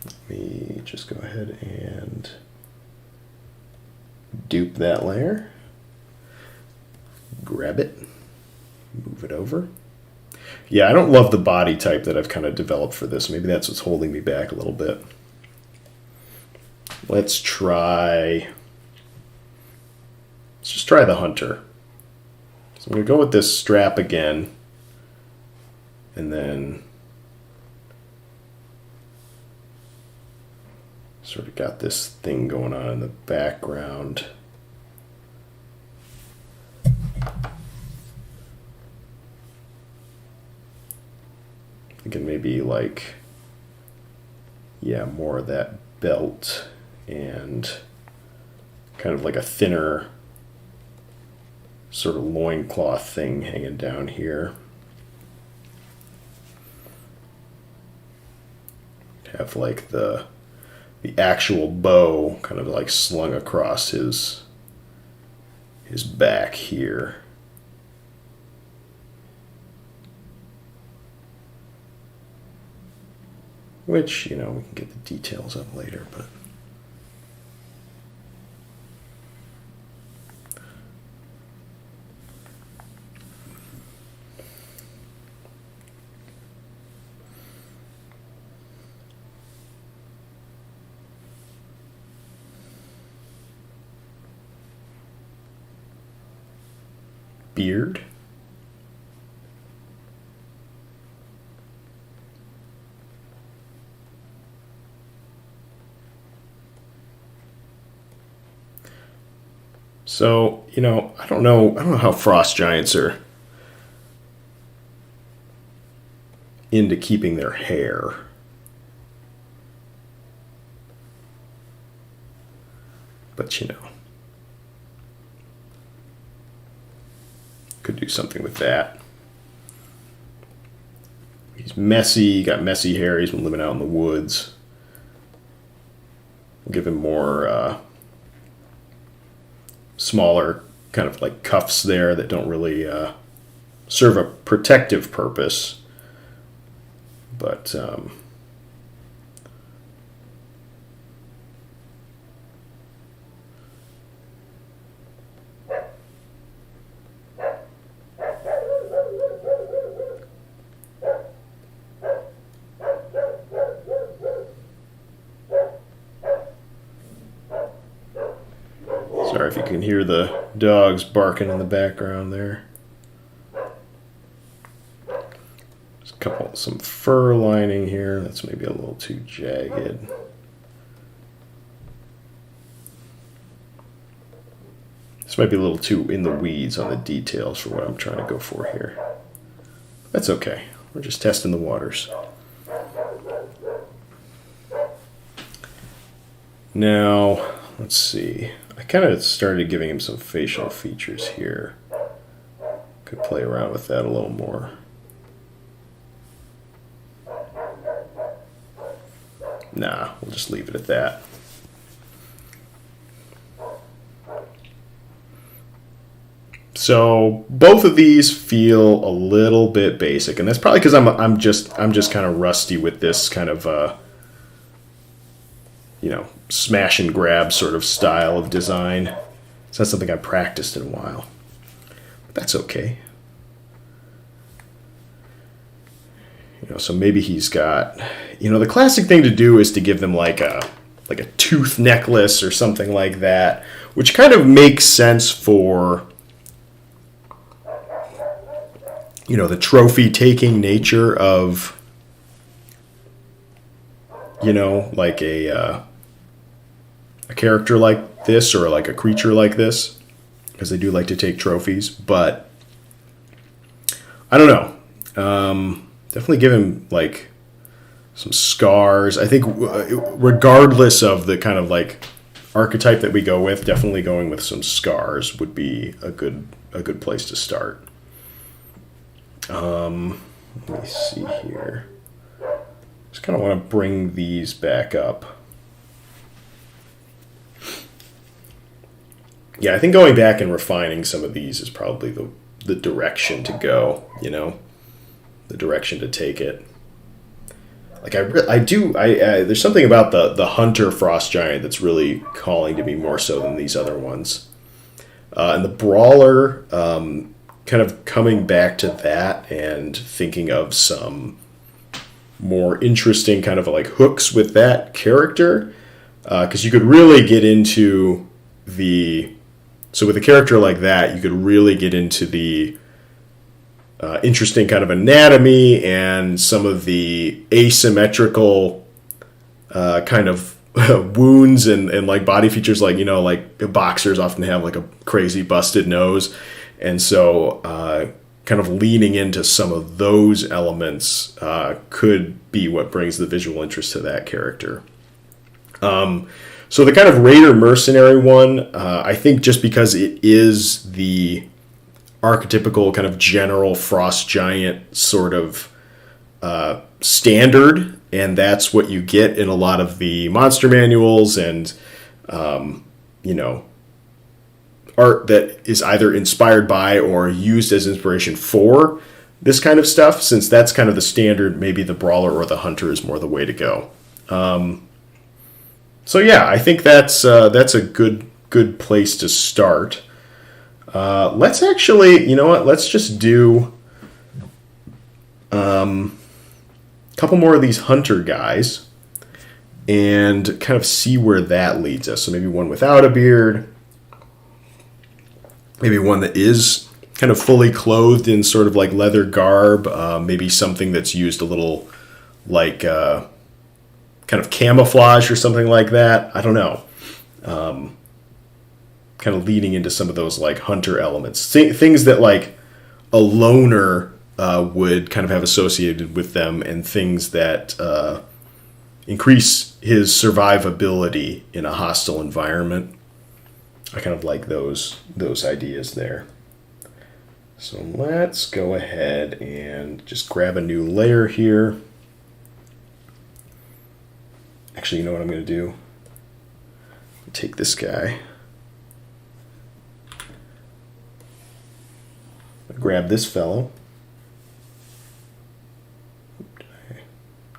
[SPEAKER 1] Let me just go ahead and dupe that layer. Grab it. Move it over. Yeah, I don't love the body type that I've kind of developed for this. Maybe that's what's holding me back a little bit. Let's just try the hunter. So I'm going to go with this strap again. And then sort of got this thing going on in the background. Thinking maybe like, yeah, more of that belt and kind of like a thinner sort of loincloth thing hanging down here. Have like the actual bow kind of like slung across his back here. Which, you know, we can get the details of later, but beard. So, I don't know how frost giants are into keeping their hair. But, could do something with that. He's messy, got messy hair, he's been living out in the woods. We'll give him more smaller kind of like cuffs there that don't really serve a protective purpose. But sorry if you can hear the dogs barking in the background there. Some fur lining here. That's maybe a little too jagged. This might be a little too in the weeds on the details for what I'm trying to go for here. That's okay. We're just testing the waters. Now, let's see. I kind of started giving him some facial features here. Could play around with that a little more. Nah, we'll just leave it at that. So both of these feel a little bit basic, and that's probably because I'm just kind of rusty with this kind of smash and grab sort of style of design. It's not something I've practiced in a while, but that's okay. So maybe he's got, the classic thing to do is to give them like a tooth necklace or something like that, which kind of makes sense for, the trophy taking nature of, like a character like this or like a creature like this, because they do like to take trophies. But I don't know. Definitely give him like some scars. I think regardless of the kind of like archetype that we go with, definitely going with some scars would be a good place to start. Let me see here. Just kind of want to bring these back up. Yeah, I think going back and refining some of these is probably the direction to go, the direction to take it. Like there's something about the Hunter Frost Giant that's really calling to me more so than these other ones. And the Brawler, kind of coming back to that and thinking of some more interesting kind of like hooks with that character. Because you could really get into so with a character like that, you could really get into the interesting kind of anatomy and some of the asymmetrical kind of wounds and like body features, like like boxers often have like a crazy busted nose, and so kind of leaning into some of those elements could be what brings the visual interest to that character. So the kind of Raider Mercenary one, I think just because it is the archetypical kind of general Frost Giant sort of standard, and that's what you get in a lot of the monster manuals and art that is either inspired by or used as inspiration for this kind of stuff. Since that's kind of the standard, maybe the Brawler or the Hunter is more the way to go. So yeah, I think that's a good place to start. Let's actually, let's just do a couple more of these Hunter guys and kind of see where that leads us. So maybe one without a beard, maybe one that is kind of fully clothed in sort of like leather garb, maybe something that's used a little like kind of camouflage or something like that. I don't know. Kind of leading into some of those like hunter elements, things that like a loner would kind of have associated with them, and things that increase his survivability in a hostile environment. I kind of like those ideas there. So let's go ahead and just grab a new layer here. Actually, you know what I'm going to do? Take this guy. Grab this fellow.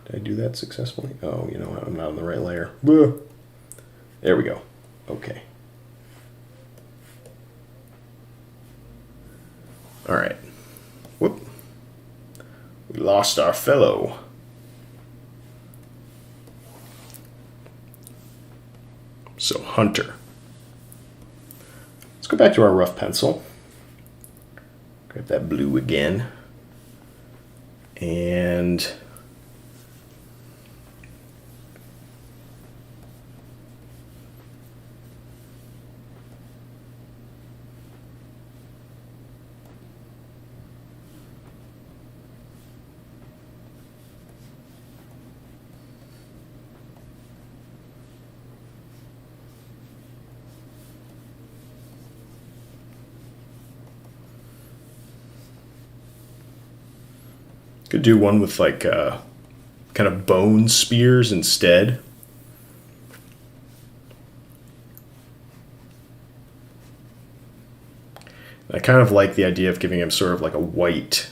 [SPEAKER 1] Did I do that successfully? Oh, you know what? I'm not on the right layer. There we go. Okay. All right. Whoop. We lost our fellow. So, hunter. Let's go back to our rough pencil. Grab that blue again. And could do one with like kind of bone spears instead. I kind of like the idea of giving him sort of like a white,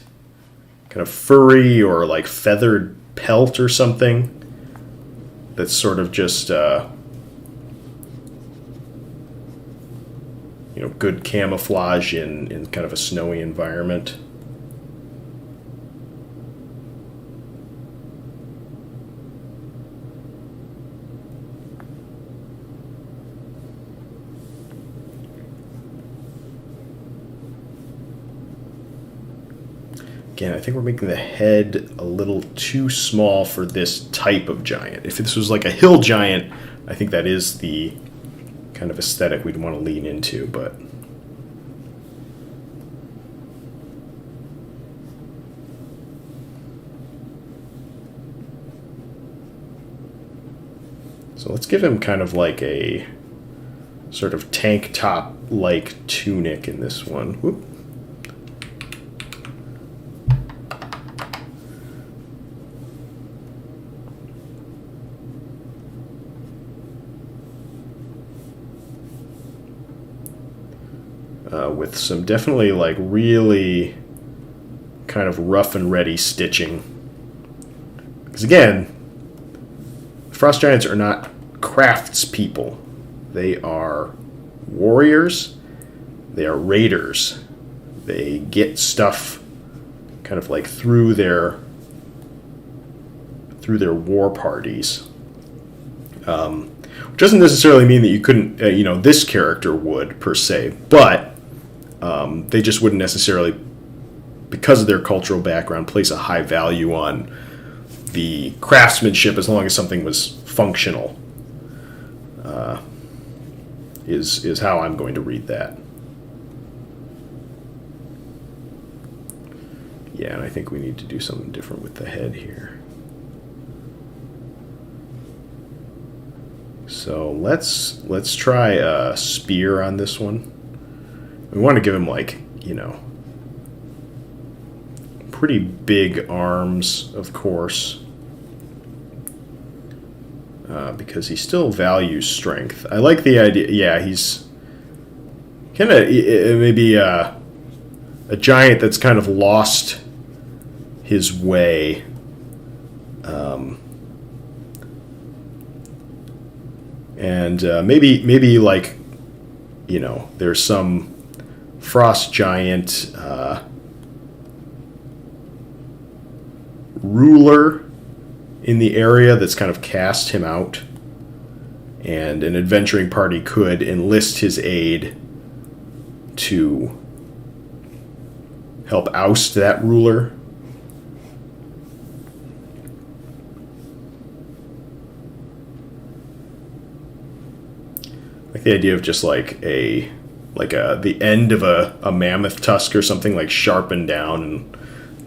[SPEAKER 1] kind of furry or like feathered pelt or something. That's sort of just, good camouflage in kind of a snowy environment. Again, I think we're making the head a little too small for this type of giant. If this was like a hill giant, I think that is the kind of aesthetic we'd want to lean into, but so let's give him kind of like a sort of tank top like tunic in this one. Whoop. With some definitely like really kind of rough and ready stitching. Because again, Frost Giants are not craftspeople. They are warriors. They are raiders. They get stuff kind of like through their war parties. Which doesn't necessarily mean that you couldn't, this character would per se, but they just wouldn't necessarily, because of their cultural background, place a high value on the craftsmanship as long as something was functional. Is how I'm going to read that. Yeah, and I think we need to do something different with the head here. So let's try a spear on this one. We want to give him like, pretty big arms, of course, because he still values strength. I like the idea. Yeah, he's kind of maybe a giant that's kind of lost his way. And maybe like, there's some Frost Giant ruler in the area that's kind of cast him out, and an adventuring party could enlist his aid to help oust that ruler. Like the idea of just like the end of a mammoth tusk or something, like sharpened down and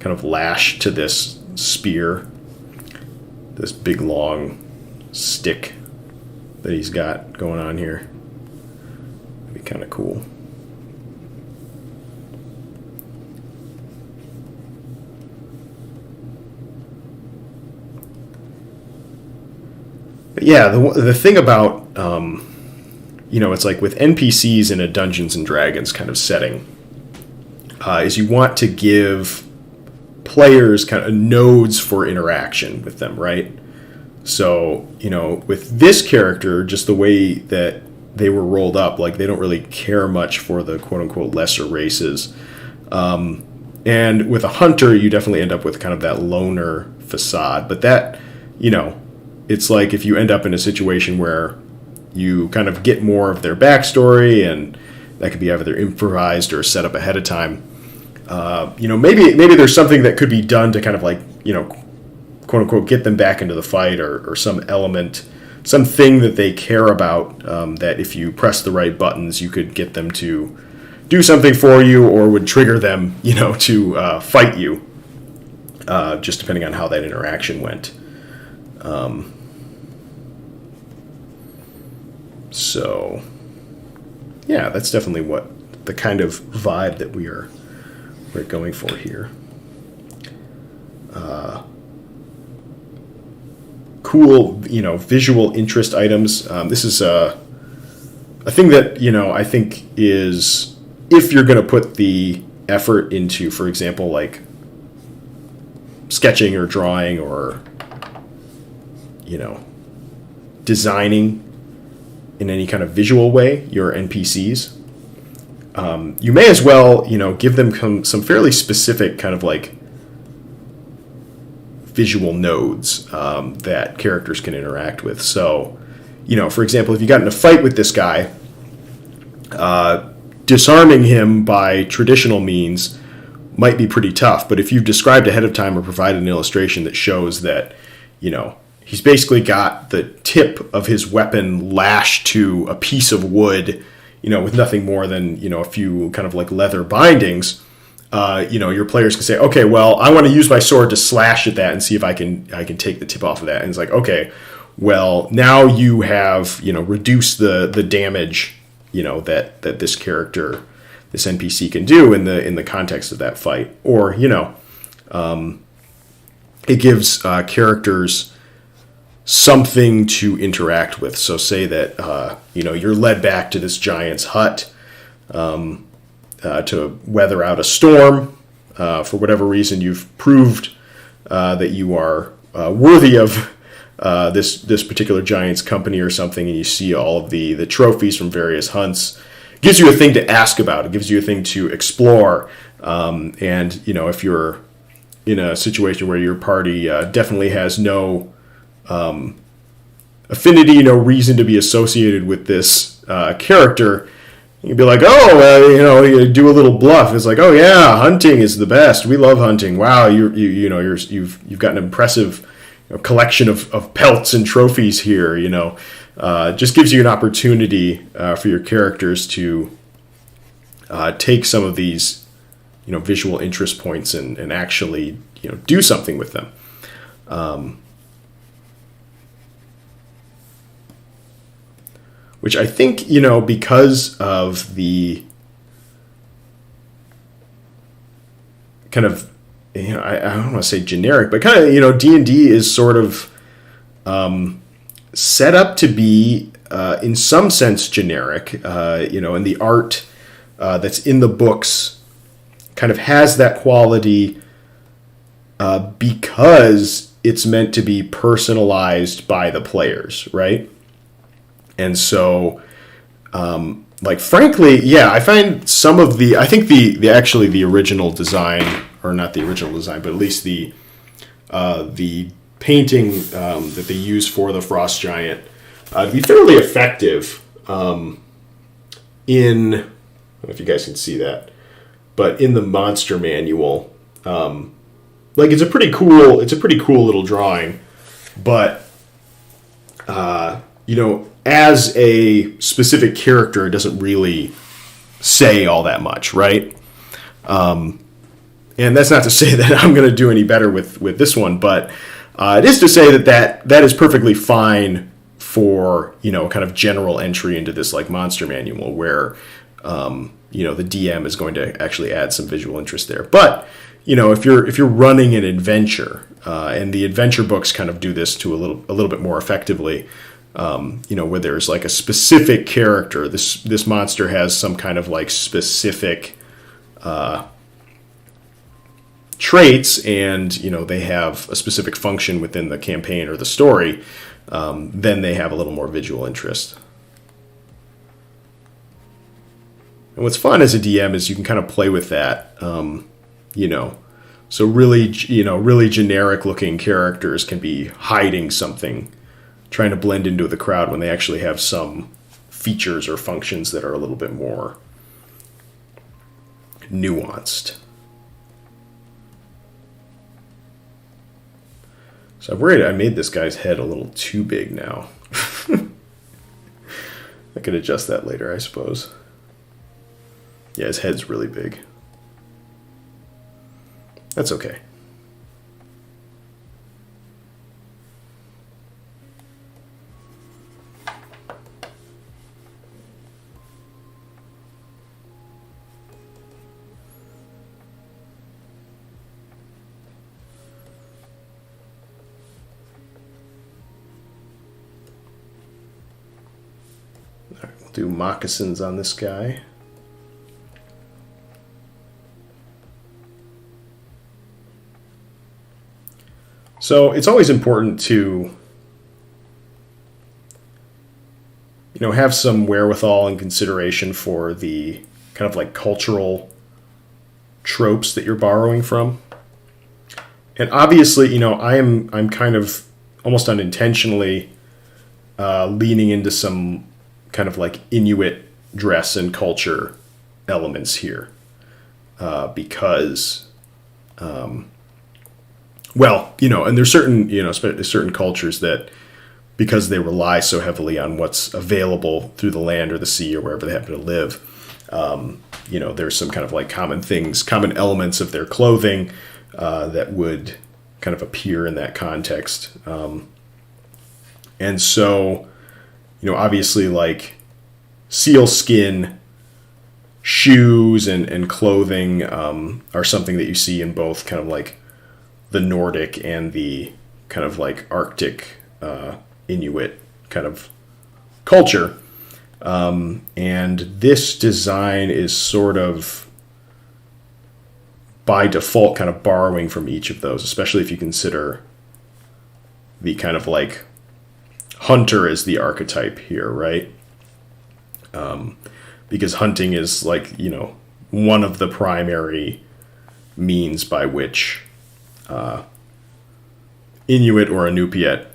[SPEAKER 1] kind of lashed to this spear, this big long stick that he's got going on here. That'd be kind of cool. But yeah, the thing about it's like with NPCs in a Dungeons and Dragons kind of setting, is you want to give players kind of nodes for interaction with them, right? So, with this character, just the way that they were rolled up, like they don't really care much for the quote-unquote lesser races. And with a hunter, you definitely end up with kind of that loner facade. But that, it's like if you end up in a situation where you kind of get more of their backstory, and that could be either improvised or set up ahead of time. Maybe there's something that could be done to kind of like, quote unquote, get them back into the fight, or some element, something that they care about, that if you press the right buttons, you could get them to do something for you, or would trigger them, to fight you, just depending on how that interaction went. So, yeah, that's definitely what the kind of vibe that we're going for here. Cool, visual interest items. This is a thing that, I think is, if you're going to put the effort into, for example, like sketching or drawing or, designing in any kind of visual way, your NPCs, you may as well, give them some fairly specific kind of like visual nodes that characters can interact with. So, for example, if you got in a fight with this guy, disarming him by traditional means might be pretty tough. But if you've described ahead of time or provided an illustration that shows that, he's basically got the tip of his weapon lashed to a piece of wood, with nothing more than, a few kind of like leather bindings, your players can say, okay, well, I want to use my sword to slash at that and see if I can take the tip off of that. And it's like, okay, well, now you have, reduced the damage, that this character, this NPC can do in the context of that fight. Or, it gives characters something to interact with. So say that, you're led back to this giant's hut to weather out a storm. For whatever reason, you've proved that you are worthy of this particular giant's company or something, and you see all of the trophies from various hunts. It gives you a thing to ask about. It gives you a thing to explore. And, if you're in a situation where your party definitely has no affinity, no reason to be associated with this character, you'd be like, you do a little bluff. It's like, oh yeah, hunting is the best. We love hunting. Wow, you've got an impressive collection of pelts and trophies here. Just gives you an opportunity for your characters to take some of these visual interest points and actually do something with them. Which I think, because of the kind of, I don't want to say generic, but kind of, D&D is sort of set up to be, in some sense, generic, and the art that's in the books kind of has that quality because it's meant to be personalized by the players, right? And so, frankly, yeah, I find some of I think the original design, or not the original design, but at least the painting that they use for the Frost Giant to be fairly effective in, I don't know if you guys can see that, but in the Monster Manual, like it's a pretty cool little drawing, but as a specific character, it doesn't really say all that much, right? And that's not to say that I'm going to do any better with this one, but it is to say that is perfectly fine for, kind of general entry into this like Monster Manual where, the DM is going to actually add some visual interest there. But, if you're running an adventure, and the adventure books kind of do this to a little bit more effectively, where there's like a specific character, this monster has some kind of like specific traits, and they have a specific function within the campaign or the story, then they have a little more visual interest. And what's fun as a DM is you can kind of play with that, so really generic looking characters can be hiding something, trying to blend into the crowd when they actually have some features or functions that are a little bit more nuanced. So I'm worried I made this guy's head a little too big now. I could adjust that later, I suppose. Yeah, his head's really big. That's okay. All right, we'll do moccasins on this guy. So it's always important to, have some wherewithal and consideration for the kind of like cultural tropes that you're borrowing from. And obviously, I'm kind of almost unintentionally leaning into some kind of like Inuit dress and culture elements here, because. And there's certain cultures that, because they rely so heavily on what's available through the land or the sea or wherever they happen to live, there's some kind of like common elements of their clothing that would kind of appear in that context. And so, obviously like seal skin shoes and clothing are something that you see in both kind of like the Nordic and the kind of like Arctic Inuit kind of culture. And this design is sort of by default kind of borrowing from each of those, especially if you consider the kind of like hunter as the archetype here, right? Because hunting is like, one of the primary means by which Inuit or Inupiat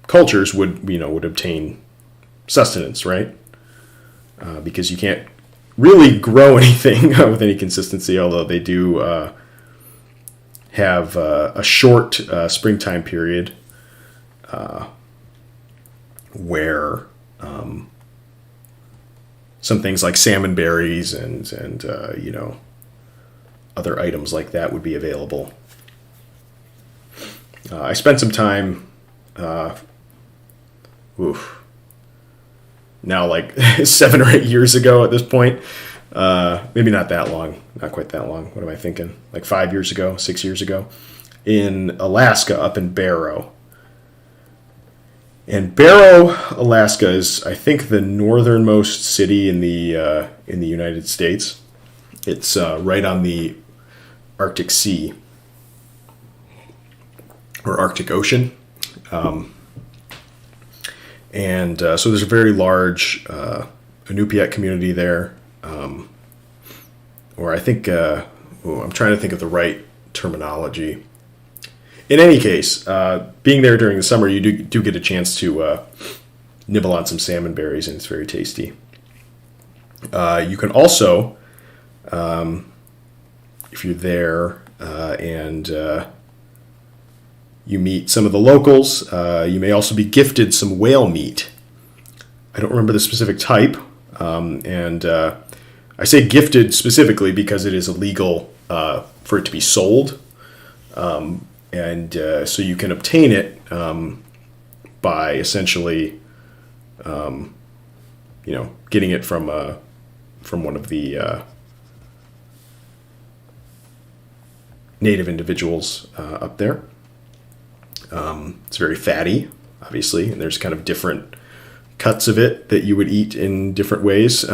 [SPEAKER 1] cultures would obtain sustenance, right? Because you can't really grow anything with any consistency, although they do have a short springtime period where some things like salmon berries and other items like that would be available. I spent some time, now like 7 or 8 years ago at this point. Maybe not that long, not quite that long. What am I thinking? Like 5 years ago, 6 years ago, in Alaska, up in Barrow. And Barrow, Alaska is, I think, the northernmost city in the United States. It's right on the Arctic Sea or Arctic Ocean, and so there's a very large Inupiat community there, or I think I'm trying to think of the right terminology. In any case, being there during the summer, you do get a chance to nibble on some salmon berries, and it's very tasty. You can also, if you're there and you meet some of the locals, you may also be gifted some whale meat. I don't remember the specific type, and I say gifted specifically because it is illegal for it to be sold, and so you can obtain it by essentially, getting it from one of the native individuals up there. It's very fatty, obviously, and there's kind of different cuts of it that you would eat in different ways.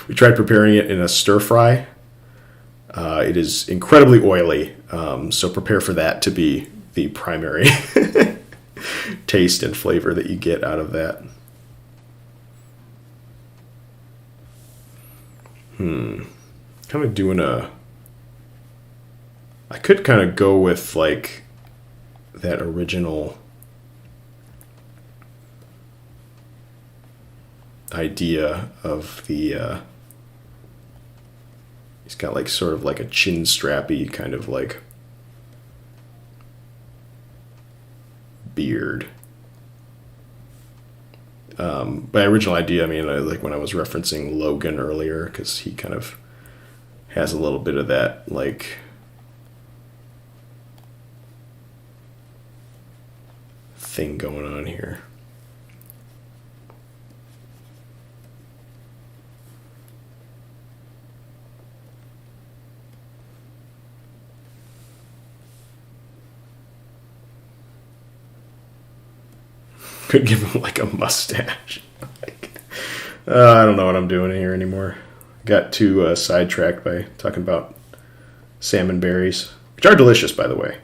[SPEAKER 1] We tried preparing it in a stir fry. It is incredibly oily, so prepare for that to be the primary taste and flavor that you get out of that. Kind of doing I could kind of go with like that original idea of the he's got like sort of like a chin strappy kind of like beard. By original idea, I mean like when I was referencing Logan earlier, because he kind of has a little bit of that like thing going on here. Could give him like a mustache. I don't know what I'm doing here anymore. Got too sidetracked by talking about salmon berries, which are delicious, by the way.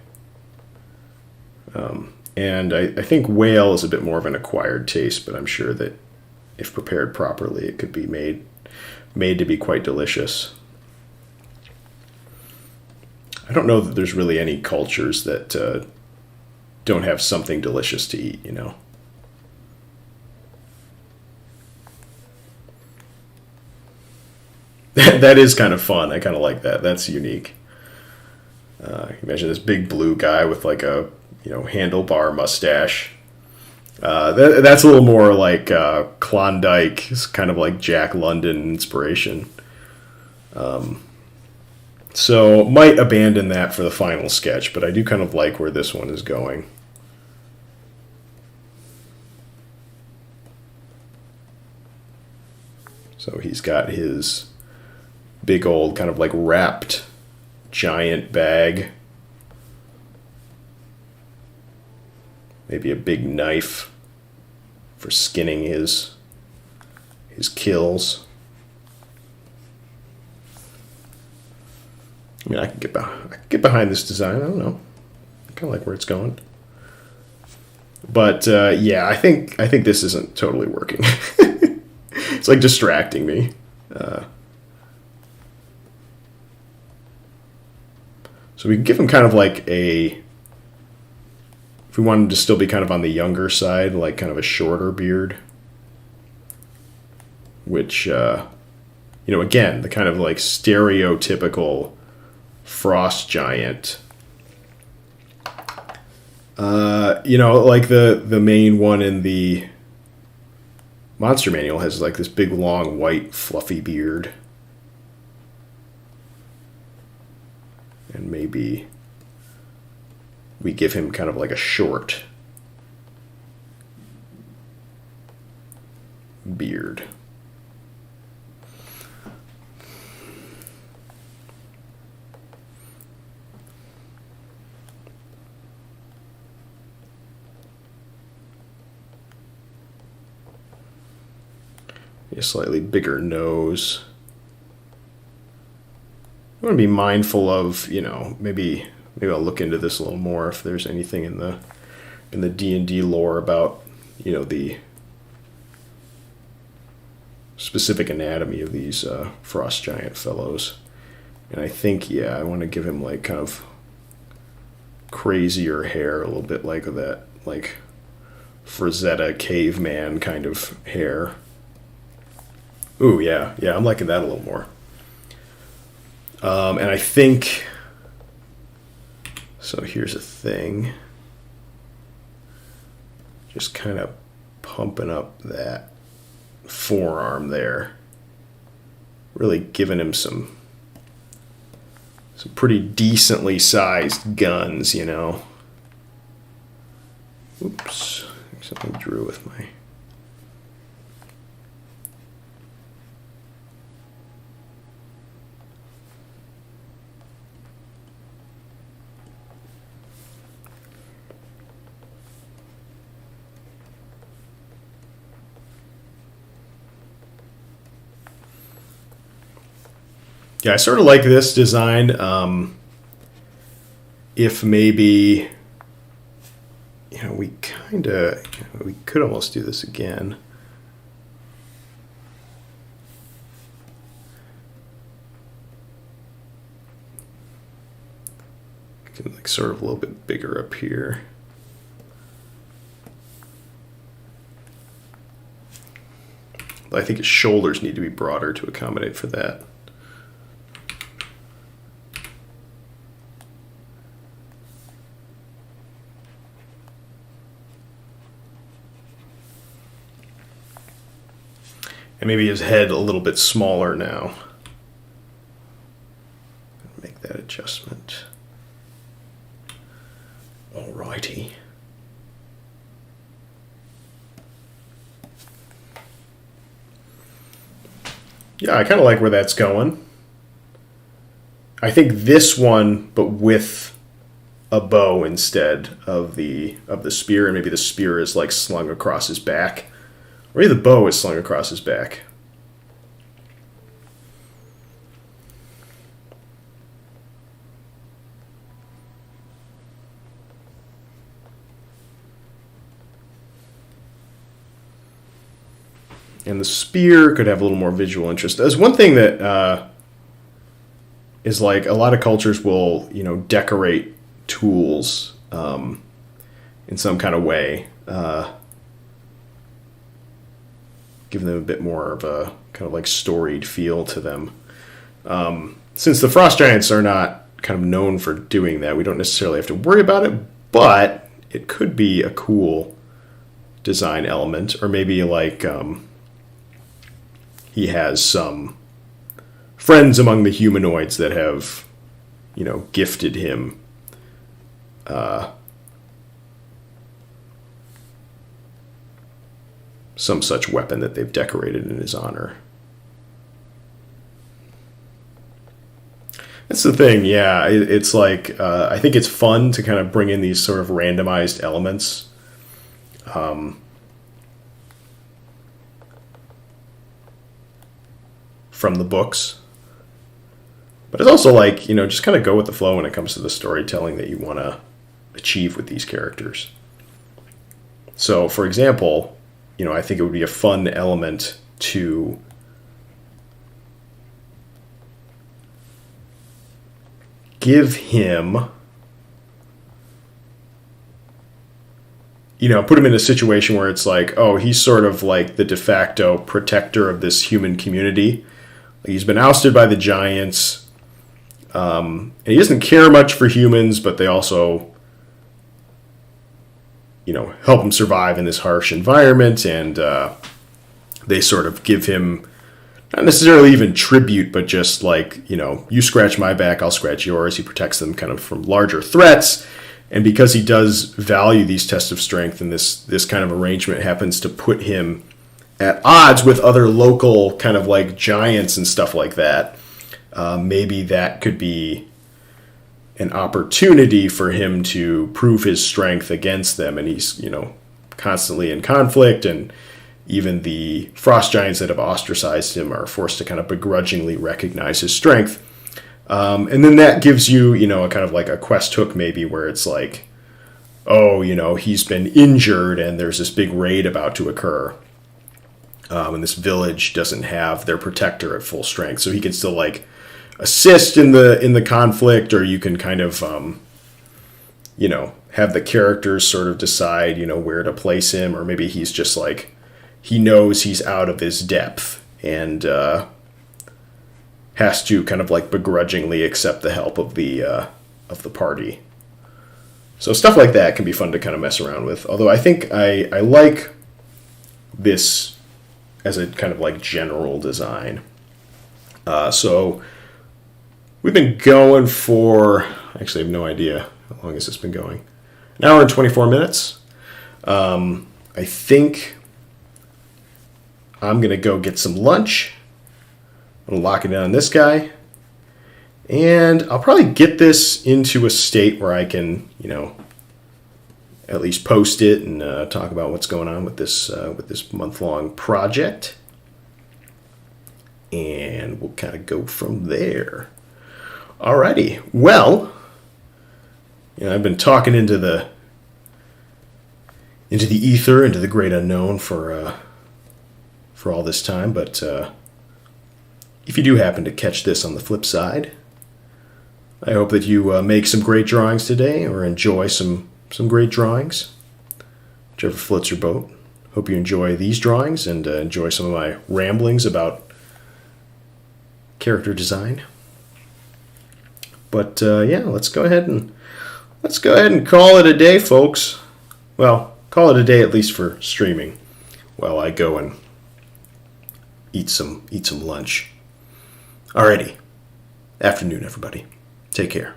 [SPEAKER 1] And I think whale is a bit more of an acquired taste, but I'm sure that if prepared properly, it could be made to be quite delicious. I don't know that there's really any cultures that don't have something delicious to eat, you know. That is kind of fun. I kind of like that. That's unique. Imagine this big blue guy with like a handlebar mustache. That's a little more like Klondike. It's kind of like Jack London inspiration. So might abandon that for the final sketch, but I do kind of like where this one is going. So he's got his big old kind of like wrapped giant bag. Maybe a big knife for skinning his kills. I mean, I can get behind this design. I don't know. I kind of like where it's going. But yeah, I think this isn't totally working. It's like distracting me. So we can give him kind of like if we want him to still be kind of on the younger side, like kind of a shorter beard. Which, again, the kind of like stereotypical Frost Giant. Like the main one in the Monster Manual has like this big, long, white, fluffy beard. And maybe we give him kind of like a short beard. A slightly bigger nose. I want to be mindful of, maybe I'll look into this a little more if there's anything in the D&D lore about, the specific anatomy of these Frost Giant fellows. And I think, I want to give him like kind of crazier hair, a little bit like that, like Frazetta caveman kind of hair. Ooh, yeah. Yeah, I'm liking that a little more. And I think... So here's a thing. Just kind of pumping up that forearm there. Really giving him some pretty decently sized guns, you know. Oops. Something drew with my... Yeah, I sort of like this design. If maybe, we could almost do this again. Like sort of a little bit bigger up here. I think his shoulders need to be broader to accommodate for that. And maybe his head a little bit smaller now. Make that adjustment. Alrighty. Yeah, I kind of like where that's going. I think this one, but with a bow instead of the spear, and maybe the spear is like slung across his back. Or maybe the bow is slung across his back. And the spear could have a little more visual interest. There's one thing that is like a lot of cultures will, decorate tools in some kind of way. Give them a bit more of a kind of like storied feel to them. Since the Frost Giants are not kind of known for doing that, we don't necessarily have to worry about it, but it could be a cool design element. Or maybe like he has some friends among the humanoids that have, gifted him some such weapon that they've decorated in his honor. That's the thing, yeah. It's like, I think it's fun to kind of bring in these sort of randomized elements. From the books. But it's also like, just kind of go with the flow when it comes to the storytelling that you want to achieve with these characters. So, for example, I think it would be a fun element to give him, put him in a situation where it's like, oh, he's sort of like the de facto protector of this human community. He's been ousted by the giants, and he doesn't care much for humans, but they also, help him survive in this harsh environment, and they sort of give him, not necessarily even tribute, but just like, you scratch my back, I'll scratch yours. He protects them kind of from larger threats, and because he does value these tests of strength, and this kind of arrangement happens to put him at odds with other local kind of like giants and stuff like that, maybe that could be an opportunity for him to prove his strength against them. And he's, constantly in conflict, and even the Frost Giants that have ostracized him are forced to kind of begrudgingly recognize his strength. And then that gives you, a kind of like a quest hook maybe, where it's like, oh, he's been injured and there's this big raid about to occur. And this village doesn't have their protector at full strength, so he can still like assist in the conflict, or you can kind of have the characters sort of decide where to place him, or maybe he's just like, he knows he's out of his depth and has to kind of like begrudgingly accept the help of the party. So stuff like that can be fun to kind of mess around with. Although I think I like this as a kind of like general design. So we've been going for, actually I have no idea how long has this been going. An hour and 24 minutes. I think I'm going to go get some lunch. I'm going to lock it in on this guy. And I'll probably get this into a state where I can, at least post it and talk about what's going on with this month-long project. And we'll kind of go from there. Alrighty. Well, I've been talking into the ether, into the great unknown for all this time. But if you do happen to catch this on the flip side, I hope that you make some great drawings today, or enjoy some great drawings, whichever floats your boat. Hope you enjoy these drawings and enjoy some of my ramblings about character design. But let's go ahead and call it a day, folks. Well, call it a day at least for streaming, while I go and eat some lunch. Alrighty. Afternoon, everybody. Take care.